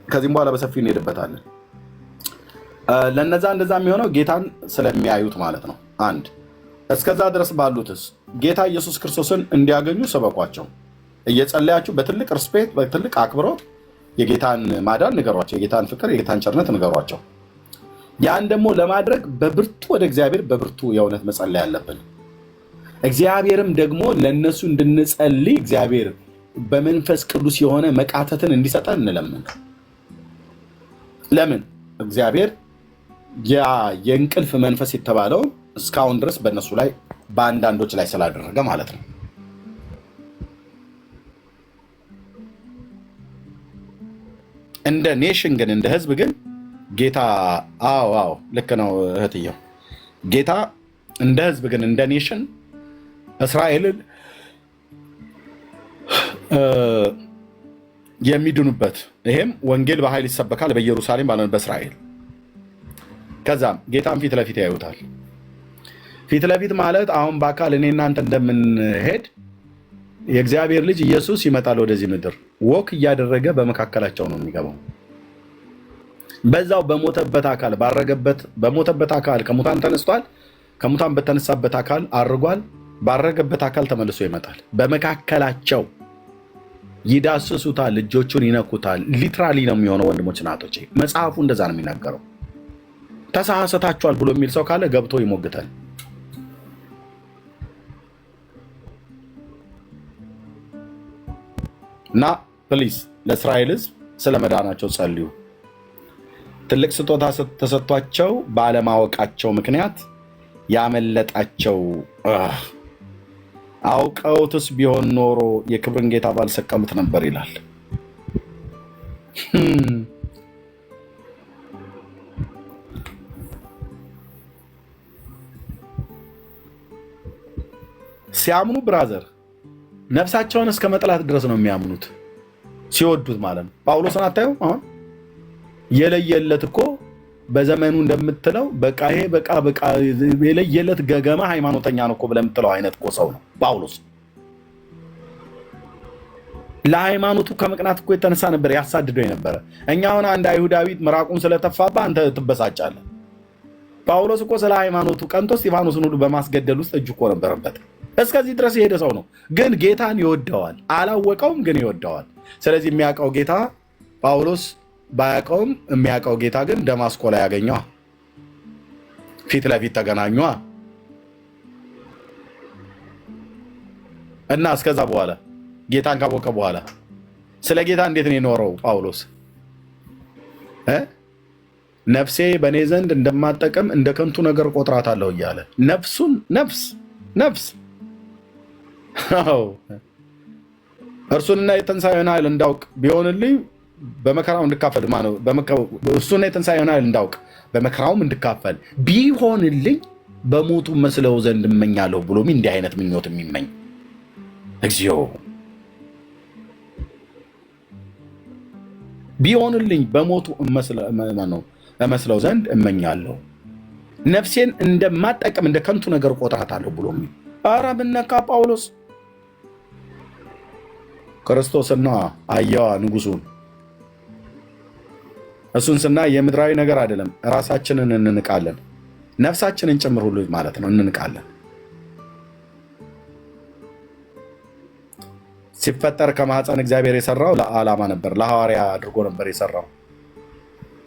ከዚህም በኋላ በሰፊ እንሄድበታለን። ለነዛ እንደዛ የሚሆነው ጌታን ስለሚያዩት ማለት ነው። አንድ እስከዛ ድረስ ባሉትስ ጌታ ኢየሱስ ክርስቶስን እንዲያገኙ ሰበኳቸው። እየጸለያችሁ በትልቅ ሪስፔክት በትልቅ አክብሮት የጌታን ማዳን ንገሯቸው፣ የጌታን ፍቅር የጌታን ቸርነት ንገሯቸው። ያን ደግሞ ለማድረግ በብርቱ ወደ እግዚአብሔር በብርቱ የእውነት መጸለይ አለብን። እግዚአብሔርም ደግሞ ለእነሱ እንድንጸልይ እግዚአብሔር በመንፈስ ቅዱስ የሆነ መቃተትን እንዲሰጠን እንለምን። ለምን? እግዚአብሔር የእንቅልፍ መንፈስ የተባለውን እስካሁን ድረስ በእነሱ ላይ በአንዳንዶች ላይ ስላደረገ ማለት ነው። እንደ ኔሽን ግን እንደ ህዝብ ግን ጌታ አዎ ልክ ነው እህትየው። ጌታ እንደ ህዝብ ግን እንደ ኔሽን እስራኤልን የሚድኑበት ይሄም ወንጌል በኃይል ይሰበካል በኢየሩሳሌም ማለት በእስራኤል። ከዛም ጌታን ፊት ለፊት ያዩታል። ፊት ለፊት ማለት አሁን በአካል እኔ እናንተ እንደምንሄድ የእግዚአብሔር ልጅ ኢየሱስ ይመጣል ወደዚህ ምድር ወክ እያደረገ በመካከላቸው ነው የሚገባው። በዛው በሞተበት አካል ባረገበት በሞተበት አካል ከሙታን ተነስቷል። ከሙታን በተነሳበት አካል አርጓል። ባረገበት አካል ተመልሶ ይመጣል። በመካከላቸው ይዳስሱታል፣ እጆቹን ይነኩታል። ሊትራሊ ነው የሚሆነው ወንድሞች እናቶቼ፣ መጽሐፉ እንደዛ ነው የሚናገረው። ተሳሳታችኋል ብሎ የሚል ሰው ካለ ገብቶ ይሞግታል። እና ፕሊዝ ለእስራኤል ሕዝብ ስለ መዳናቸው ጸልዩ። ትልቅ ስጦታ ተሰጥቷቸው ባለማወቃቸው ምክንያት ያመለጣቸው አውቀውትስ ቢሆን ኖሮ የክብርን ጌታ ባልሰቀሉት ነበር ይላል። ሲያምኑ ብራዘር ነፍሳቸውን እስከ መጥላት ድረስ ነው የሚያምኑት፣ ሲወዱት ማለት ነው። ጳውሎስን አታዩ? አሁን የለየለት እኮ በዘመኑ እንደምትለው በቃ ይሄ በቃ የለየለት ገገማ ሃይማኖተኛ ነው እኮ ብለህ የምትለው አይነት እኮ ሰው ነው ጳውሎስ። ለሃይማኖቱ ከመቅናት እኮ የተነሳ ነበር ያሳድደው የነበረ። እኛ አሁን አንድ አይሁዳዊ ምራቁን ስለተፋባ አንተ ትበሳጫለህ። ጳውሎስ እኮ ስለ ሃይማኖቱ ቀንቶ እስጢፋኖስን ሁሉ በማስገደል ውስጥ እጅ እኮ ነበረበት። እስከዚህ ድረስ የሄደ ሰው ነው። ግን ጌታን ይወደዋል። አላወቀውም፣ ግን ይወደዋል። ስለዚህ የሚያውቀው ጌታ ጳውሎስ ባያውቀውም የሚያውቀው ጌታ ግን ደማስቆ ላይ ያገኘዋ፣ ፊት ለፊት ተገናኟ እና እስከዛ በኋላ ጌታን ካወቀ በኋላ ስለ ጌታ እንዴት ነው የኖረው ጳውሎስ? ነፍሴ በእኔ ዘንድ እንደማጠቅም እንደ ከንቱ ነገር ቆጥራታለሁ እያለ ነፍሱን ነፍስ እርሱንና የትንሣኤውን ኃይል እንዳውቅ ቢሆንልኝ በመከራው እንድካፈል እርሱና የትንሣኤውን ኃይል እንዳውቅ በመከራውም እንድካፈል ቢሆንልኝ በሞቱ መስለው ዘንድ እመኛለሁ ብሎ እንዲህ አይነት ምኞት የሚመኝ እግዚኦ! ቢሆንልኝ በሞቱ እመስለው ዘንድ እመኛለሁ፣ ነፍሴን እንደማጠቅም እንደ ከንቱ ነገር ቆጥራታለሁ ብሎ ኧረ ምን ነካ ጳውሎስ? ክርስቶስና አየዋ ንጉሱን። እሱን ስናይ የምድራዊ ነገር አይደለም፣ ራሳችንን እንንቃለን፣ ነፍሳችንን ጭምር ሁሉ ማለት ነው እንንቃለን። ሲፈጠር ከማህፀን እግዚአብሔር የሰራው ለዓላማ ነበር፣ ለሐዋርያ አድርጎ ነበር የሰራው።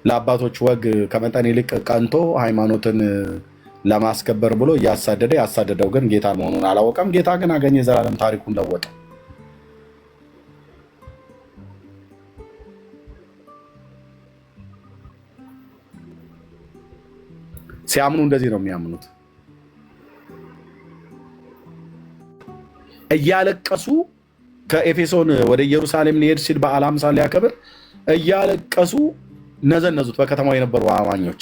ለአባቶች ወግ ከመጠን ይልቅ ቀንቶ ሃይማኖትን ለማስከበር ብሎ ያሳደደው ግን ጌታ መሆኑን አላወቀም። ጌታ ግን አገኘ፣ የዘላለም ታሪኩን ለወጠ። ሲያምኑ እንደዚህ ነው የሚያምኑት። እያለቀሱ ከኤፌሶን ወደ ኢየሩሳሌም ሊሄድ ሲል በዓለ ሃምሳን ሊያከብር እያለቀሱ ነዘነዙት በከተማው የነበሩ አማኞች።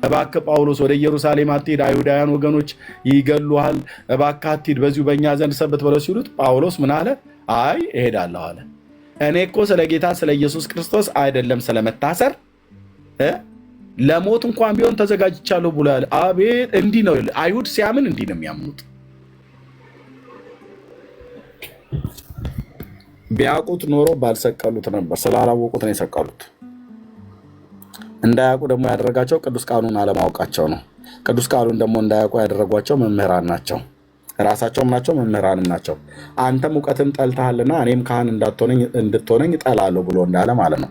እባክህ ጳውሎስ ወደ ኢየሩሳሌም አትሂድ፣ አይሁዳውያን ወገኖች ይገሉሃል፣ እባክህ አትሂድ፣ በዚሁ በእኛ ዘንድ ሰብት ብለው ሲሉት ጳውሎስ ምን አለ? አይ እሄዳለሁ አለ። እኔ እኮ ስለ ጌታ ስለ ኢየሱስ ክርስቶስ አይደለም ስለመታሰር ለሞት እንኳን ቢሆን ተዘጋጅቻለሁ ብሏል። አቤት! እንዲህ ነው አይሁድ ሲያምን እንዲህ ነው የሚያምኑት። ቢያውቁት ኖሮ ባልሰቀሉት ነበር፣ ስላላወቁት ነው የሰቀሉት። እንዳያውቁ ደግሞ ያደረጋቸው ቅዱስ ቃሉን አለማወቃቸው ነው። ቅዱስ ቃሉን ደግሞ እንዳያውቁ ያደረጓቸው መምህራን ናቸው። ራሳቸውም ናቸው መምህራንም ናቸው። አንተም እውቀትን ጠልተሃልና እኔም ካህን እንድትሆነኝ እጠላለሁ ብሎ እንዳለ ማለት ነው።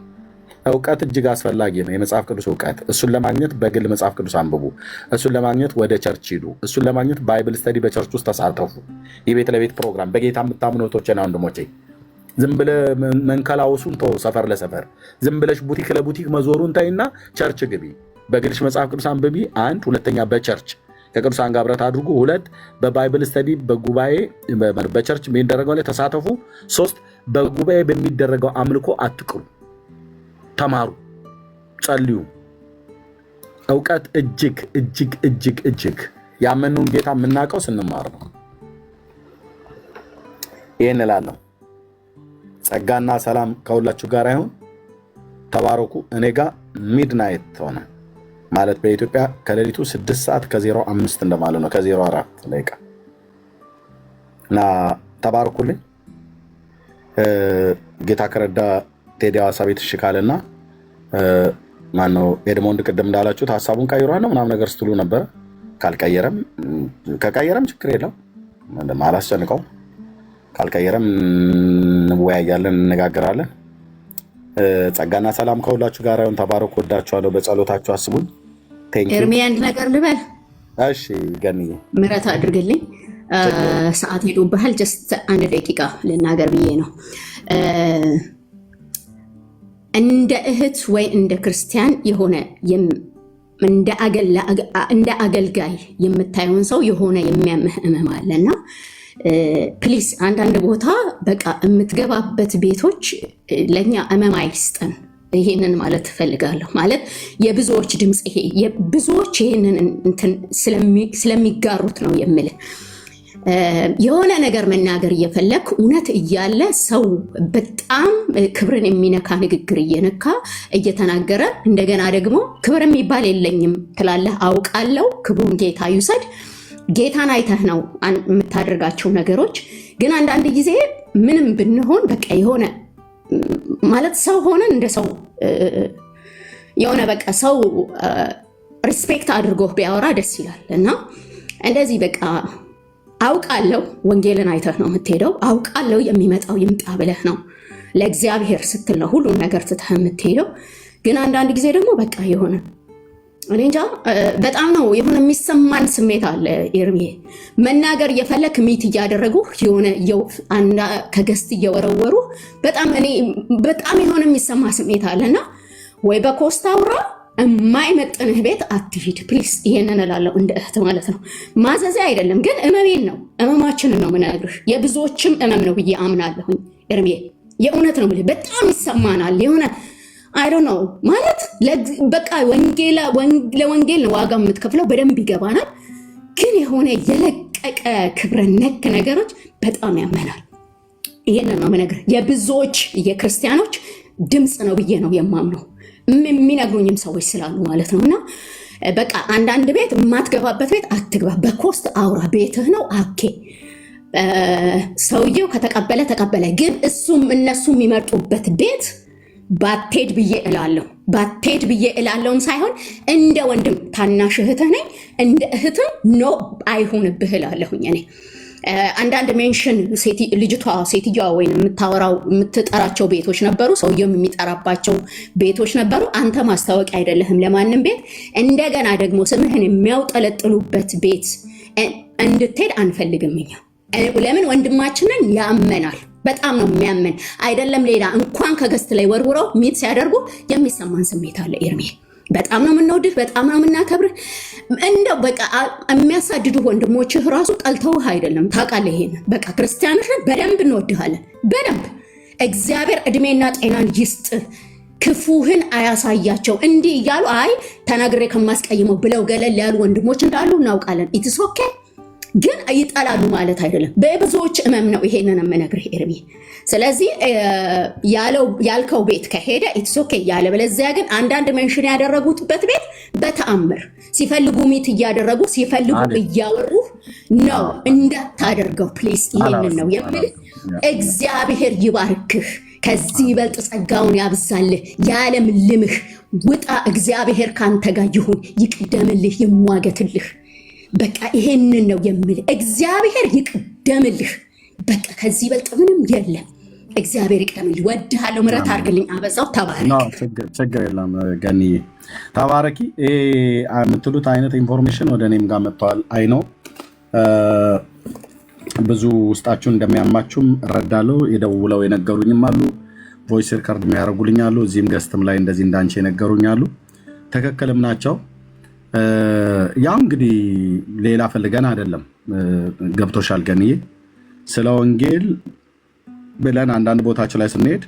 እውቀት እጅግ አስፈላጊ ነው። የመጽሐፍ ቅዱስ እውቀት። እሱን ለማግኘት በግል መጽሐፍ ቅዱስ አንብቡ። እሱን ለማግኘት ወደ ቸርች ሂዱ። እሱን ለማግኘት ባይብል ስተዲ በቸርች ውስጥ ተሳተፉ። የቤት ለቤት ፕሮግራም በጌታ የምታምኑ እህቶቼና ወንድሞቼ ዝም ብለህ መንከላውሱን ተው። ሰፈር ለሰፈር ዝም ብለሽ ቡቲክ ለቡቲክ መዞሩን ተይና ቸርች ግቢ። በግልሽ መጽሐፍ ቅዱስ አንብቢ። አንድ ሁለተኛ በቸርች ከቅዱሳን ጋር ህብረት አድርጉ። ሁለት በባይብል ስተዲ በጉባኤ በቸርች የሚደረገው ላይ ተሳተፉ። ሶስት በጉባኤ በሚደረገው አምልኮ አትቅሩ። ተማሩ፣ ጸልዩ። እውቀት እጅግ እጅግ እጅግ እጅግ ያመኑን ጌታ የምናውቀው ስንማር ነው። ይህን እላለሁ። ጸጋና ሰላም ከሁላችሁ ጋር ይሁን። ተባረኩ። እኔ ጋር ሚድናይት ሆነ ማለት በኢትዮጵያ ከሌሊቱ 6 ሰዓት ከ05 እንደማለት ነው፣ ከ04 ደቂቃ እና ተባረኩልኝ። ጌታ ከረዳ ቴዲ ሐዋሳ ቤት እሽካልና ማነው ኤድሞንድ ቅድም እንዳላችሁት ሀሳቡን ቀይሯል ነው ምናምን ነገር ስትሉ ነበር። ካልቀየረም ከቀየረም ችግር የለው አላስጨንቀው። ካልቀየረም እንወያያለን፣ እንነጋገራለን። ጸጋና ሰላም ከሁላችሁ ጋር ይሁን። ተባረኩ። ወዳችኋለሁ። በጸሎታችሁ አስቡኝ። ኤርሚ አንድ ነገር ልበል። እሺ ገንዬ ምሕረት አድርግልኝ። ሰዓት ሄዶብሃል። ጀስት 1 ደቂቃ ልናገር ብዬ ነው። እንደ እህት ወይ እንደ ክርስቲያን የሆነ እንደ አገልጋይ የምታየውን ሰው የሆነ የሚያምህ ህመም አለና ፕሊስ አንዳንድ ቦታ በቃ የምትገባበት ቤቶች ለኛ ህመም አይስጠን። ይሄንን ማለት እፈልጋለሁ። ማለት የብዙዎች ድምጽ ይሄ የብዙዎች ይሄንን እንትን ስለሚጋሩት ነው የምልህ። የሆነ ነገር መናገር እየፈለክ እውነት እያለ ሰው በጣም ክብርን የሚነካ ንግግር እየነካ እየተናገረ እንደገና ደግሞ ክብር የሚባል የለኝም ትላለህ። አውቃለሁ፣ ክብሩን ጌታ ይውሰድ። ጌታን አይተህ ነው የምታደርጋቸው ነገሮች። ግን አንዳንድ ጊዜ ምንም ብንሆን በቃ የሆነ ማለት ሰው ሆነን እንደ ሰው የሆነ በቃ ሰው ሪስፔክት አድርጎ ቢያወራ ደስ ይላል። እና እንደዚህ በቃ አውቃለሁ፣ ወንጌልን አይተህ ነው የምትሄደው። አውቃለሁ የሚመጣው ይምጣ ብለህ ነው ለእግዚአብሔር ስትል ነው ሁሉን ነገር ትተህ የምትሄደው። ግን አንዳንድ ጊዜ ደግሞ በቃ የሆነ እኔ እንጃ በጣም ነው የሆነ የሚሰማን ስሜት አለ። ኤርሚ መናገር እየፈለክ ሚት እያደረጉ የሆነ ከገስት እየወረወሩ በጣም የሆነ የሚሰማ ስሜት አለና ወይ በኮስታ አውራ የማይመጥንህ ቤት አትሂድ ፕሊስ። ይሄንን እላለሁ እንደ እህት ማለት ነው። ማዘዜ አይደለም ግን እመሜን ነው እመማችንን ነው የምነግርህ። የብዙዎችም እመም ነው ብዬ አምናለሁኝ። ኤርሚ የእውነት ነው የምልህ። በጣም ይሰማናል የሆነ አይ ዶንት ኖ ማለት በቃ ለወንጌል ነው ዋጋ የምትከፍለው፣ በደንብ ይገባናል። ግን የሆነ የለቀቀ ክብረ ነክ ነገሮች በጣም ያመናል። ይሄንን ነው የምነግርህ። የብዙዎች የክርስቲያኖች ድምፅ ነው ብዬ ነው የማምነው፣ የሚነግሩኝም ሰዎች ስላሉ ማለት ነው። እና በቃ አንዳንድ ቤት የማትገባበት ቤት አትግባ። በኮስት አውራ ቤትህ ነው ኦኬ። ሰውየው ከተቀበለ ተቀበለ። ግን እነሱ የሚመርጡበት ቤት ባትሄድ ብዬ እላለሁ። ባትሄድ ብዬ እላለሁም ሳይሆን እንደ ወንድም ታናሽ እህትህ ነኝ፣ እንደ እህትም ኖ አይሁንብህ እላለሁኝ እኔ። አንዳንድ ሜንሽን ሴትዮዋ ወይም የምትጠራቸው ቤቶች ነበሩ፣ ሰውየውም የሚጠራባቸው ቤቶች ነበሩ። አንተ ማስታወቂያ አይደለህም ለማንም ቤት። እንደገና ደግሞ ስምህን የሚያውጠለጥሉበት ቤት እንድትሄድ አንፈልግም እኛ። ለምን ወንድማችንን ያመናል፣ በጣም ነው የሚያመን። አይደለም ሌላ እንኳን ከገስት ላይ ወርውረው ሚት ሲያደርጉ የሚሰማን ስሜት አለ። ኤርሚ በጣም ነው የምንወድህ፣ በጣም ነው የምናከብርህ። እንደው በቃ የሚያሳድዱ ወንድሞችህ ራሱ ጠልተውህ አይደለም፣ ታውቃለህ። ይሄን በቃ ክርስቲያኖች በደንብ እንወድሃለን፣ በደንብ እግዚአብሔር እድሜና ጤናን ይስጥህ፣ ክፉህን አያሳያቸው። እንዲህ እያሉ አይ ተናግሬ ከማስቀይመው ብለው ገለል ያሉ ወንድሞች እንዳሉ እናውቃለን። ኢትስ ኦኬ ግን ይጠላሉ ማለት አይደለም። በብዙዎች እመም ነው ይሄንን የምነግርህ ኤርሚ። ስለዚህ ያልከው ቤት ከሄደ ኢትስ ኦኬ። ያለበለዚያ ግን አንዳንድ ሜንሽን ያደረጉትበት ቤት በተአምር ሲፈልጉ ሚት እያደረጉ ሲፈልጉ እያወሩ ነው እንዳታደርገው ፕሊስ። ይሄንን ነው የምልህ። እግዚአብሔር ይባርክህ፣ ከዚህ ይበልጥ ጸጋውን ያብዛልህ፣ ያለም ልምህ ውጣ። እግዚአብሔር ካንተ ጋር ይሁን፣ ይቅደምልህ፣ ይሟገትልህ። በቃ ይሄንን ነው የምልህ። እግዚአብሔር ይቅደምልህ። በቃ ከዚህ በልጥ ምንም የለም። እግዚአብሔር ይቅደምልህ። ወድሃለሁ። ምሕረት አድርግልኝ። አበዛው። ተባረክ። ችግር የለም ገኒ፣ ተባረኪ። የምትሉት አይነት ኢንፎርሜሽን ወደ እኔም ጋር መጥተዋል። አይ ነው ብዙ ውስጣችሁን እንደሚያማችሁም እረዳለሁ። የደውለው የነገሩኝም አሉ፣ ቮይስ ሪከርድ የሚያደርጉልኝ አሉ፣ እዚህም ገስትም ላይ እንደዚህ እንዳንቺ የነገሩኝ አሉ። ትክክልም ናቸው። ያው እንግዲህ ሌላ ፈልገን አይደለም። ገብቶሻል ገንዬ። ስለ ወንጌል ብለን አንዳንድ ቦታች ላይ ስንሄድ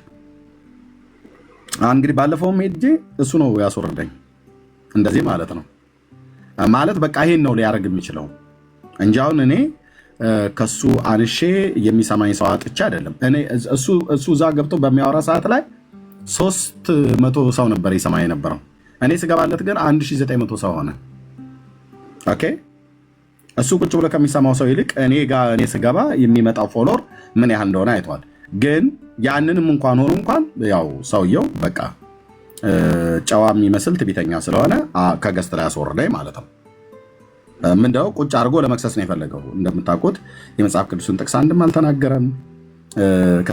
እንግዲህ ባለፈውም ሄጄ እሱ ነው ያስወረደኝ። እንደዚህ ማለት ነው ማለት በቃ ይሄን ነው ሊያደርግ የሚችለው እንጂ አሁን እኔ ከሱ አንሼ የሚሰማኝ ሰው አጥቼ አይደለም። እኔ እሱ እዛ ገብቶ በሚያወራ ሰዓት ላይ 300 ሰው ነበር ይሰማኝ የነበረው። እኔ ስገባለት ግን 1900 ሰው ሆነ። ኦኬ እሱ ቁጭ ብሎ ከሚሰማው ሰው ይልቅ እኔ ስገባ የሚመጣው ፎሎወር ምን ያህል እንደሆነ አይቷል። ግን ያንንም እንኳን ሆኖ እንኳን ያው ሰውየው በቃ ጨዋ የሚመስል ትዕቢተኛ ስለሆነ ከገስት ላይ አስወረደኝ ማለት ነው። ምንድነው ቁጭ አድርጎ ለመክሰስ ነው የፈለገው። እንደምታውቁት የመጽሐፍ ቅዱስን ጥቅስ አንድም አልተናገረም።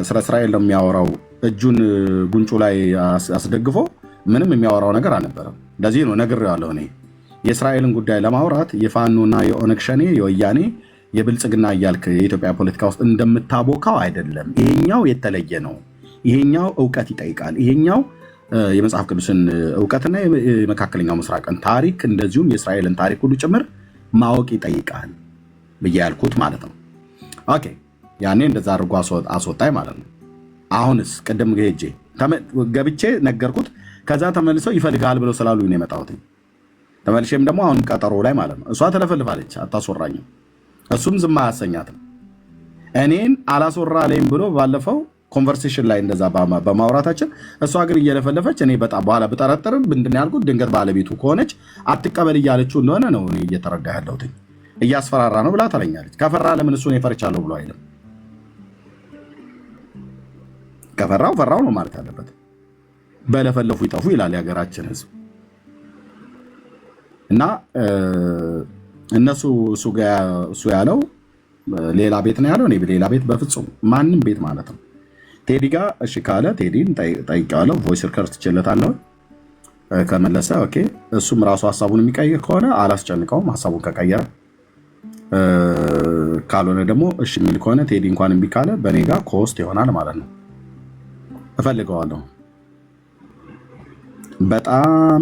ስለ እስራኤል ነው የሚያወራው። እጁን ጉንጩ ላይ አስደግፎ ምንም የሚያወራው ነገር አልነበረም። ለዚህ ነው ነግሬዋለሁ። እኔ የእስራኤልን ጉዳይ ለማውራት የፋኖና የኦነግ ሸኔ የወያኔ የብልጽግና እያልክ የኢትዮጵያ ፖለቲካ ውስጥ እንደምታቦካው አይደለም። ይሄኛው የተለየ ነው። ይሄኛው እውቀት ይጠይቃል። ይሄኛው የመጽሐፍ ቅዱስን እውቀትና የመካከለኛው ምስራቅን ታሪክ እንደዚሁም የእስራኤልን ታሪክ ሁሉ ጭምር ማወቅ ይጠይቃል ብዬ ያልኩት ማለት ነው። ኦኬ ያኔ እንደዛ አድርጎ አስወጣኝ ማለት ነው። አሁንስ ቅድም ሄጄ ገብቼ ነገርኩት። ከዛ ተመልሰው ይፈልጋል ብለው ስላሉ ነው የመጣሁት። ተመልሼም ደግሞ አሁን ቀጠሮ ላይ ማለት ነው እሷ ተለፈልፋለች፣ አታስወራኝም። እሱም ዝም አያሰኛትም። እኔን አላስወራ ላይም ብሎ ባለፈው ኮንቨርሴሽን ላይ እንደዛ በማውራታችን እሷ ግን እየለፈለፈች እኔ በጣም በኋላ ብጠረጥርም ምንድን ያልኩት ድንገት ባለቤቱ ከሆነች አትቀበል እያለችው እንደሆነ ነው እኔ እየተረዳ ያለሁት። እያስፈራራ ነው ብላ ተለኛለች። ከፈራ ለምን እሱን የፈርቻለሁ ብሎ አይልም። ከፈራው ፈራው ነው ማለት ያለበት። በለፈለፉ ይጠፉ ይላል የሀገራችን ሕዝብ። እና እነሱ እሱ ያለው ሌላ ቤት ነው ያለው። እኔ ሌላ ቤት በፍጹም ማንም ቤት ማለት ነው። ቴዲ ጋር እሺ ካለ ቴዲን ጠይቄዋለሁ። ቮይስ ሪከርድ ትችለታለሁ ከመለሰ ኦኬ። እሱም ራሱ ሀሳቡን የሚቀይር ከሆነ አላስጨንቀውም። ሀሳቡን ከቀየረ ካልሆነ ደግሞ እሺ የሚል ከሆነ ቴዲ እንኳን እምቢ ካለ በእኔ ጋር ኮስት ይሆናል ማለት ነው። እፈልገዋለሁ። በጣም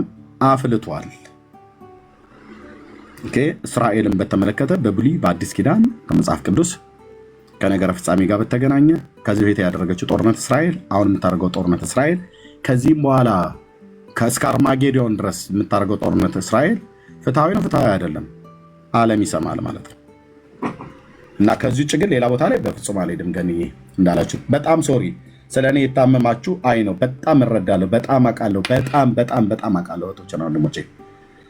አፍልቷል። ኦኬ እስራኤልን በተመለከተ በብሉይ በአዲስ ኪዳን ከመጽሐፍ ቅዱስ ከነገረ ፍጻሜ ጋር በተገናኘ ከዚህ በፊት ያደረገችው ጦርነት እስራኤል፣ አሁን የምታደርገው ጦርነት እስራኤል፣ ከዚህም በኋላ ከእስከ አርማጌዶን ድረስ የምታደርገው ጦርነት እስራኤል ፍትሐዊ ነው ፍትሐዊ አይደለም ዓለም ይሰማል ማለት ነው። እና ከዚህ ውጭ ግን ሌላ ቦታ ላይ በፍጹም አልሄድም። ገንዬ እንዳላችሁ በጣም ሶሪ። ስለ እኔ የታመማችሁ አይ ነው በጣም እረዳለሁ፣ በጣም አውቃለሁ፣ በጣም አውቃለሁ። እህቶችና ወንድሞቼ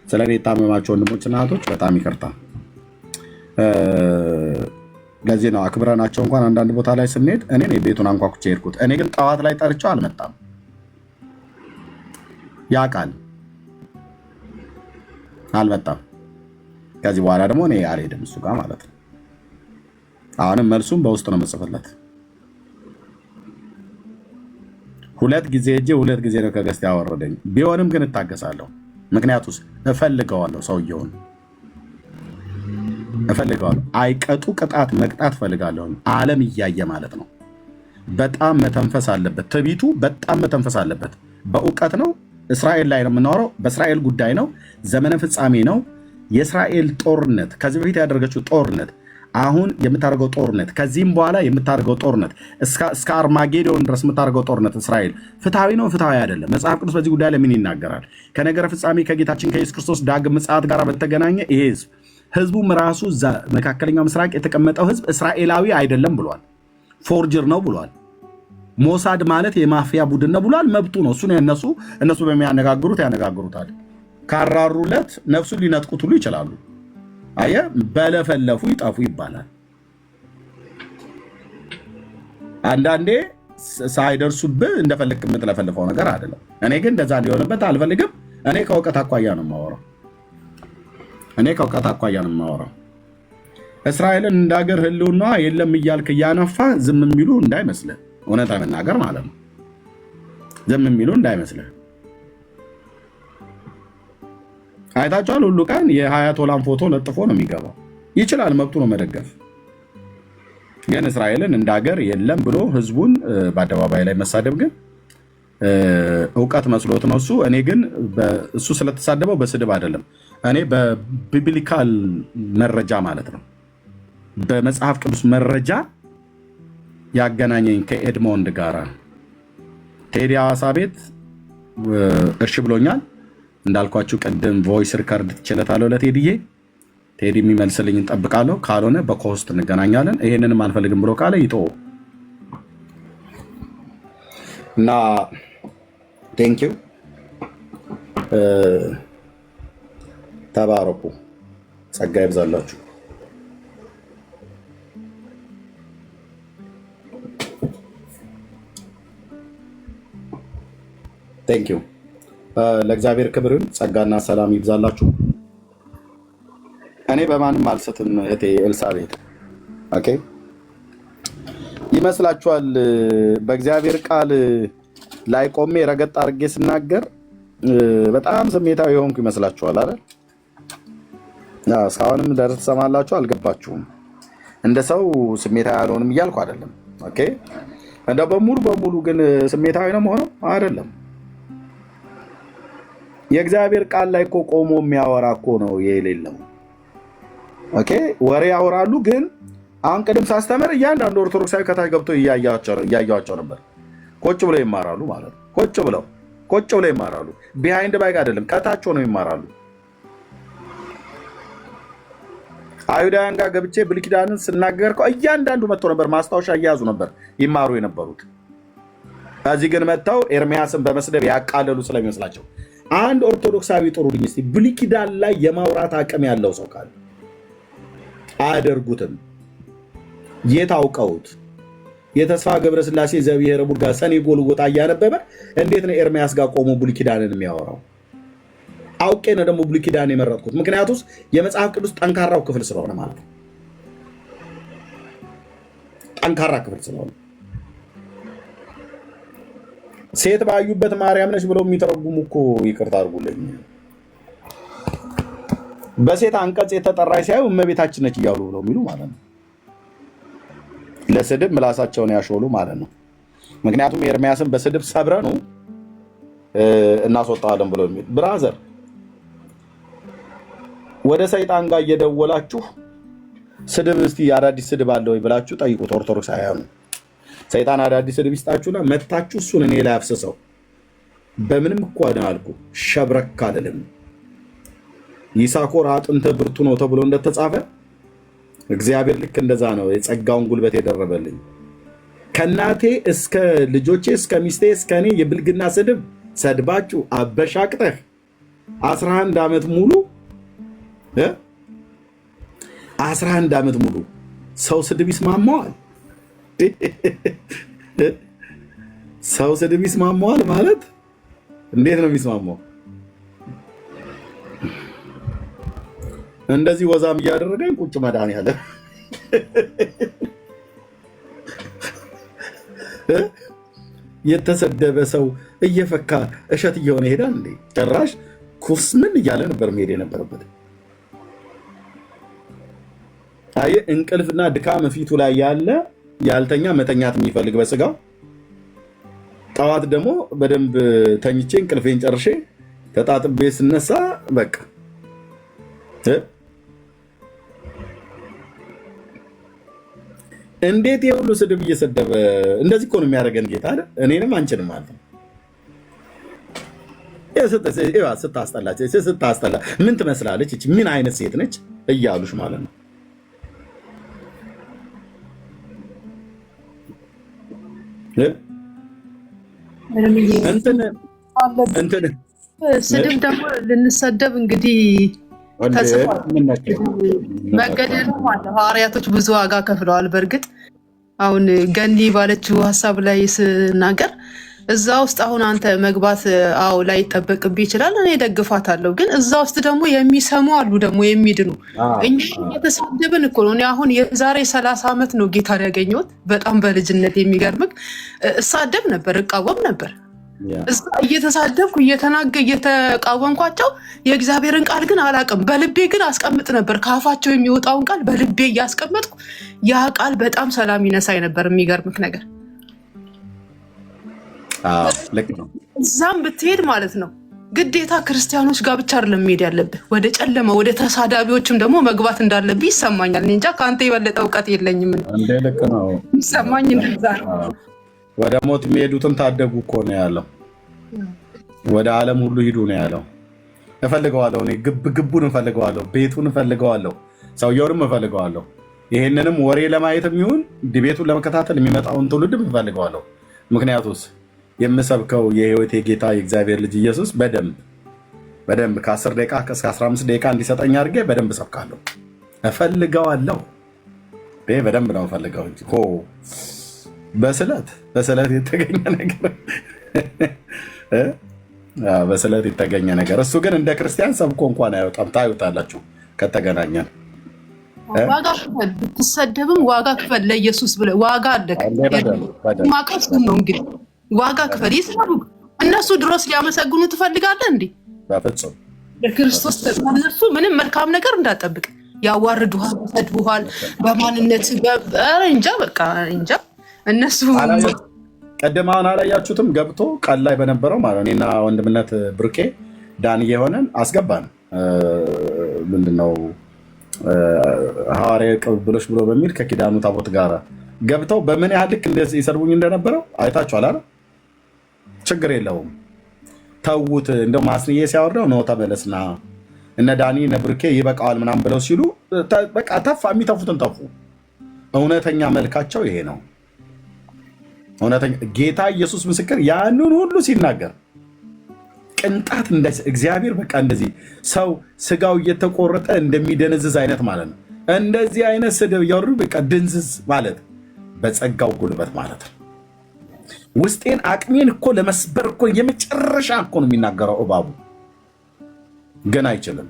ስለ እኔ የታመማችሁ ወንድሞችና እህቶች በጣም ይቅርታ። ለዚህ ነው አክብረናቸው እንኳን አንዳንድ ቦታ ላይ ስንሄድ እኔ ቤቱን አንኳኩቼ ሄድኩት። እኔ ግን ጠዋት ላይ ጠርቼው አልመጣም። ያውቃል አልመጣም። ከዚህ በኋላ ደግሞ እኔ አልሄድም እሱ ጋር ማለት ነው። አሁንም መልሱም በውስጥ ነው የምጽፍለት። 2 ጊዜ ሄጄ 2 ጊዜ ነው ከገስት ያወረደኝ። ቢሆንም ግን እታገሳለሁ። ምክንያቱስ እፈልገዋለሁ፣ ሰውየውን እፈልገዋለሁ። አይቀጡ ቅጣት መቅጣት እፈልጋለሁ። ዓለም እያየ ማለት ነው። በጣም መተንፈስ አለበት። ትቢቱ በጣም መተንፈስ አለበት። በእውቀት ነው። እስራኤል ላይ ነው የምናወራው። በእስራኤል ጉዳይ ነው። ዘመነ ፍጻሜ ነው። የእስራኤል ጦርነት ከዚህ በፊት ያደረገችው ጦርነት፣ አሁን የምታደርገው ጦርነት፣ ከዚህም በኋላ የምታደርገው ጦርነት እስከ አርማጌዶን ድረስ የምታደርገው ጦርነት እስራኤል ፍትሐዊ ነው ፍትሐዊ አይደለም? መጽሐፍ ቅዱስ በዚህ ጉዳይ ላይ ምን ይናገራል? ከነገረ ፍጻሜ ከጌታችን ከኢየሱስ ክርስቶስ ዳግም ምጽአት ጋር በተገናኘ ይሄ ህዝቡም ራሱ እዛ መካከለኛው ምስራቅ የተቀመጠው ህዝብ እስራኤላዊ አይደለም ብሏል። ፎርጅር ነው ብሏል። ሞሳድ ማለት የማፊያ ቡድን ነው ብሏል። መብቱ ነው። እነሱ በሚያነጋግሩት ያነጋግሩታል። ካራሩለት ነፍሱን ሊነጥቁት ሁሉ ይችላሉ። አየህ፣ በለፈለፉ ይጠፉ ይባላል። አንዳንዴ ሳይደርሱብህ እንደፈለክ የምትለፈልፈው ነገር አይደለም። እኔ ግን እንደዛ እንዲሆንበት አልፈልግም። እኔ ከእውቀት አኳያ ነው የማወራው። እስራኤልን እንደ ሀገር ህልውና የለም እያልክ እያነፋ ዝም የሚሉ እንዳይመስልህ፣ እውነት መናገር ማለት ነው። ዝም የሚሉ እንዳይመስልህ። አይታችኋል። ሁሉ ቀን የአያቶላን ፎቶ ለጥፎ ነው የሚገባው። ይችላል፣ መብቱ ነው መደገፍ። ግን እስራኤልን እንደ ሀገር የለም ብሎ ህዝቡን በአደባባይ ላይ መሳደብ ግን እውቀት መስሎት ነው እሱ። እኔ ግን እሱ ስለተሳደበው በስድብ አይደለም። እኔ በቢብሊካል መረጃ ማለት ነው፣ በመጽሐፍ ቅዱስ መረጃ ያገናኘኝ ከኤድሞንድ ጋራ ቴዲ ሐዋሳ ቤት እርሽ ብሎኛል። እንዳልኳችሁ ቅድም ቮይስ ሪከርድ ትችለታለሁ ለቴዲዬ። ቴዲ የሚመልስልኝ እንጠብቃለሁ። ካልሆነ በኮስት እንገናኛለን። ይሄንንም አንፈልግም ብሎ ካለ ይጦ እና ቴንኪው። ተባረኩ። ጸጋ ይብዛላችሁ። ቴንኪው። ለእግዚአብሔር ክብርን ጸጋና ሰላም ይብዛላችሁ። እኔ በማንም አልስትም እህቴ ኤልሳቤጥ። ኦኬ ይመስላችኋል? በእግዚአብሔር ቃል ላይ ቆሜ ረገጥ አድርጌ ስናገር በጣም ስሜታዊ የሆንኩ ይመስላችኋል አይደል? እስካሁንም ደርስ ትሰማላችሁ፣ አልገባችሁም። እንደ ሰው ስሜታዊ አልሆንም እያልኩ አይደለም። ኦኬ እንደ በሙሉ ግን ስሜታዊ ነው መሆነው አይደለም። የእግዚአብሔር ቃል ላይ እኮ ቆሞ የሚያወራ እኮ ነው የሌለው። ኦኬ ወሬ ያወራሉ። ግን አሁን ቅድም ሳስተምር እያንዳንዱ ኦርቶዶክሳዊ ከታች ገብቶ እያያቸው ነበር። ቁጭ ብለው ይማራሉ ማለት ነው። ቁጭ ብለው ይማራሉ። ቢሃይንድ ባይክ አይደለም፣ ከታች ሆነው ይማራሉ። አይሁዳውያን ጋር ገብቼ ብሉይ ኪዳንን ስናገር እያንዳንዱ መጥቶ ነበር፣ ማስታወሻ እያያዙ ነበር ይማሩ የነበሩት። ከዚህ ግን መጥተው ኤርሚያስን በመስደብ ያቃለሉ ስለሚመስላቸው አንድ ኦርቶዶክሳዊ ጥሩልኝ እስቲ ብሉይ ኪዳን ላይ የማውራት አቅም ያለው ሰው ካለ አያደርጉትም። የታውቀውት የተስፋ ገብረስላሴ ዘብሔረ ቡርጋ ሰኔ ጎልጎታ እያነበበ እንዴት ነው ኤርሚያስ ጋር ቆሞ ብሉይ ኪዳንን የሚያወራው? አውቄ ነው ደግሞ ብሉይ ኪዳን የመረጥኩት፣ ምክንያቱም የመጽሐፍ ቅዱስ ጠንካራው ክፍል ስለሆነ ማለት ነው። ጠንካራ ክፍል ስለሆነ ሴት ባዩበት ማርያም ነች ብለው የሚተረጉሙ እኮ ይቅርታ አድርጉልኝ፣ በሴት አንቀጽ የተጠራች ሲያዩ እመቤታችን ነች እያሉ ብለው የሚሉ ማለት ነው። ለስድብ ምላሳቸውን ያሾሉ ማለት ነው። ምክንያቱም ኤርሚያስን በስድብ ሰብረኑ እናስወጣለን ብለው የሚል ብራዘር፣ ወደ ሰይጣን ጋር እየደወላችሁ ስድብ እስቲ አዳዲስ ስድብ አለ ወይ ብላችሁ ጠይቁት። ኦርቶዶክስ አያኑ ሰይጣን አዳዲስ ስድብ ይስጣችሁና መታችሁ እሱን እኔ ላይ አፍስሰው። በምንም እኮ አልኩ ሸብረክ አይደለም። ይሳኮር አጥንተ ብርቱ ነው ተብሎ እንደተጻፈ እግዚአብሔር ልክ እንደዛ ነው የጸጋውን ጉልበት የደረበልኝ። ከናቴ እስከ ልጆቼ እስከ ሚስቴ እስከ እኔ የብልግና ስድብ ሰድባችሁ አበሻቅጠህ 11 ዓመት ሙሉ 11 ዓመት ሙሉ ሰው ስድብ ይስማማዋል? ሰው ስድብ ይስማማዋል ማለት እንዴት ነው የሚስማማው? እንደዚህ ወዛም እያደረገኝ ቁጭ መድኃኒዓለም የተሰደበ ሰው እየፈካ እሸት እየሆነ ይሄዳል እንዴ? ጭራሽ ኩስምን እያለ ነበር መሄድ የነበረበት። አይ እንቅልፍና ድካም ፊቱ ላይ ያለ ያልተኛ መተኛት የሚፈልግ በስጋው ጠዋት ደግሞ በደንብ ተኝቼ እንቅልፌን ጨርሼ ተጣጥቤ ስነሳ በቃ እንዴት የሁሉ ስድብ እየሰደበ እንደዚህ እኮ ነው የሚያደርገን ጌታ አይደል? እኔንም አንችልም ማለት ነው። ስታስጠላ ምን ትመስላለች እቺ ምን አይነት ሴት ነች እያሉሽ ማለት ነው። ስድብ ደግሞ ልንሰደብ እንግዲህ መገደል አለ። ሐዋርያቶች ብዙ ዋጋ ከፍለዋል። በእርግጥ አሁን ገኒ ባለችው ሀሳብ ላይ ስናገር እዛ ውስጥ አሁን አንተ መግባት ላይ ይጠበቅብህ ይችላል። እኔ ደግፋታለሁ። ግን እዛ ውስጥ ደግሞ የሚሰሙ አሉ፣ ደግሞ የሚድኑ። እኛ እየተሳደብን እኮ ነው። እኔ አሁን የዛሬ 30 ዓመት ነው ጌታን ያገኘሁት። በጣም በልጅነት የሚገርምህ እሳደብ ነበር፣ እቃወም ነበር። እዛ እየተሳደብኩ እየተቃወምኳቸው የእግዚአብሔርን ቃል ግን አላውቅም። በልቤ ግን አስቀምጥ ነበር። ከአፋቸው የሚወጣውን ቃል በልቤ እያስቀመጥኩ ያ ቃል በጣም ሰላም ይነሳኝ ነበር። የሚገርምህ ነገር እዛም ብትሄድ ማለት ነው ግዴታ ክርስቲያኖች ጋር ብቻ አይደለም መሄድ ያለብህ፣ ወደ ጨለማ ወደ ተሳዳቢዎችም ደግሞ መግባት እንዳለብህ ይሰማኛል። እኔ እንጃ ከአንተ የበለጠ እውቀት የለኝም። ልክ ነው ይሰማኝ እንደዛ ነው። ወደ ሞት የሚሄዱትን ታደጉ እኮ ነው ያለው። ወደ ዓለም ሁሉ ሂዱ ነው ያለው። እፈልገዋለሁ፣ እኔ ግቡን እፈልገዋለሁ፣ ቤቱን እፈልገዋለሁ፣ ሰውየውንም እፈልገዋለሁ። ይሄንንም ወሬ ለማየትም ይሁን ዲቤቱን ለመከታተል የሚመጣውን ትውልድም እፈልገዋለሁ። ምክንያቱስ የምሰብከው የህይወቴ ጌታ የእግዚአብሔር ልጅ ኢየሱስ በደንብ ከ10 ደቂቃ እስከ 15 ደቂቃ እንዲሰጠኝ አድርጌ በደንብ እሰብካለሁ። እፈልገዋለሁ። በደንብ ነው እፈልገው እንጂ በስለት የተገኘ ነገር በስለት የተገኘ ነገር። እሱ ግን እንደ ክርስቲያን ሰብኮ እንኳን አይወጣም። ታዩታላችሁ ከተገናኘን። ዋጋ ክፈል፣ ብትሰደብም ዋጋ ክፈል ለኢየሱስ ብለህ ዋጋ አለክ። ማቀሱ ነው እንግዲህ ዋጋ ክፈል። ይስራቡ እነሱ ድሮስ ሊያመሰግኑ ትፈልጋለህ እንዴ? በፍጹም ለክርስቶስ እነሱ ምንም መልካም ነገር እንዳጠብቅ ያዋርዱሃል፣ ይሰድቡሃል በማንነት እንጃ በቃ እንጃ። እነሱ ቀደም አሁን አላያችሁትም? ገብቶ ቃል ላይ በነበረው ማለት እኔና ወንድምነት ብርቄ ዳንዬ የሆነን አስገባን። ምንድነው ሐዋርያዊ ቅብብሎች ብሎ በሚል ከኪዳኑ ታቦት ጋር ገብተው በምን ያህል ልክ እንደዚህ ይሰርቡኝ እንደነበረው አይታችኋል አይደል? ችግር የለውም ተዉት። እንደው ማስንዬ ሲያወርደው ነው ተመለስና እነ ዳኒ እነ ብርኬ ይበቃዋል ምናምን ብለው ሲሉ በቃ ተፋ፣ የሚተፉትን ተፉ። እውነተኛ መልካቸው ይሄ ነው። እውነተኛ ጌታ ኢየሱስ ምስክር ያንን ሁሉ ሲናገር ቅንጣት እግዚአብሔር በቃ እንደዚህ ሰው ስጋው እየተቆረጠ እንደሚደነዝዝ አይነት ማለት ነው። እንደዚህ አይነት ስድብ እያወሩ በቃ ድንዝዝ ማለት በጸጋው ጉልበት ማለት ነው። ውስጤን አቅሜን እኮ ለመስበር እኮ የመጨረሻ እኮ ነው የሚናገረው እባቡ፣ ግን አይችልም።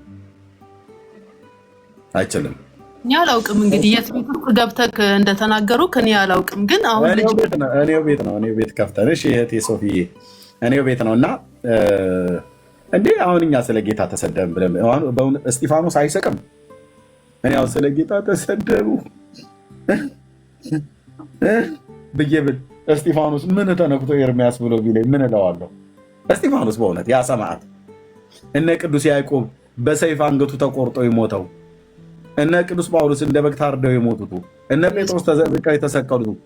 እኔ አላውቅም እንግዲህ የት ቤት ውስጥ ገብተህ እንደተናገሩ እኔ አላውቅም። ግን አሁን እኔው ቤት ከፍተን እሺ እህቴ ሶፊዬ እኔው ቤት ነው። እና እንዴ አሁን እኛ ስለ ጌታ ተሰደብን ብለን እስጢፋኖስ አይሰቅም? እኔ አሁን ስለ ጌታ ተሰደቡ ብዬ ብል እስጢፋኖስ ምን ተነክቶ ኤርሚያስ ብሎ ቢለኝ ምን እለዋለሁ? እስጢፋኖስ በእውነት ያ ሰማዕት፣ እነ ቅዱስ ያዕቆብ በሰይፍ አንገቱ ተቆርጦ የሞተው፣ እነ ቅዱስ ጳውሎስ እንደ በግ ታርደው የሞቱት፣ እነ ጴጥሮስ ተዘቅዝቀው የተሰቀሉት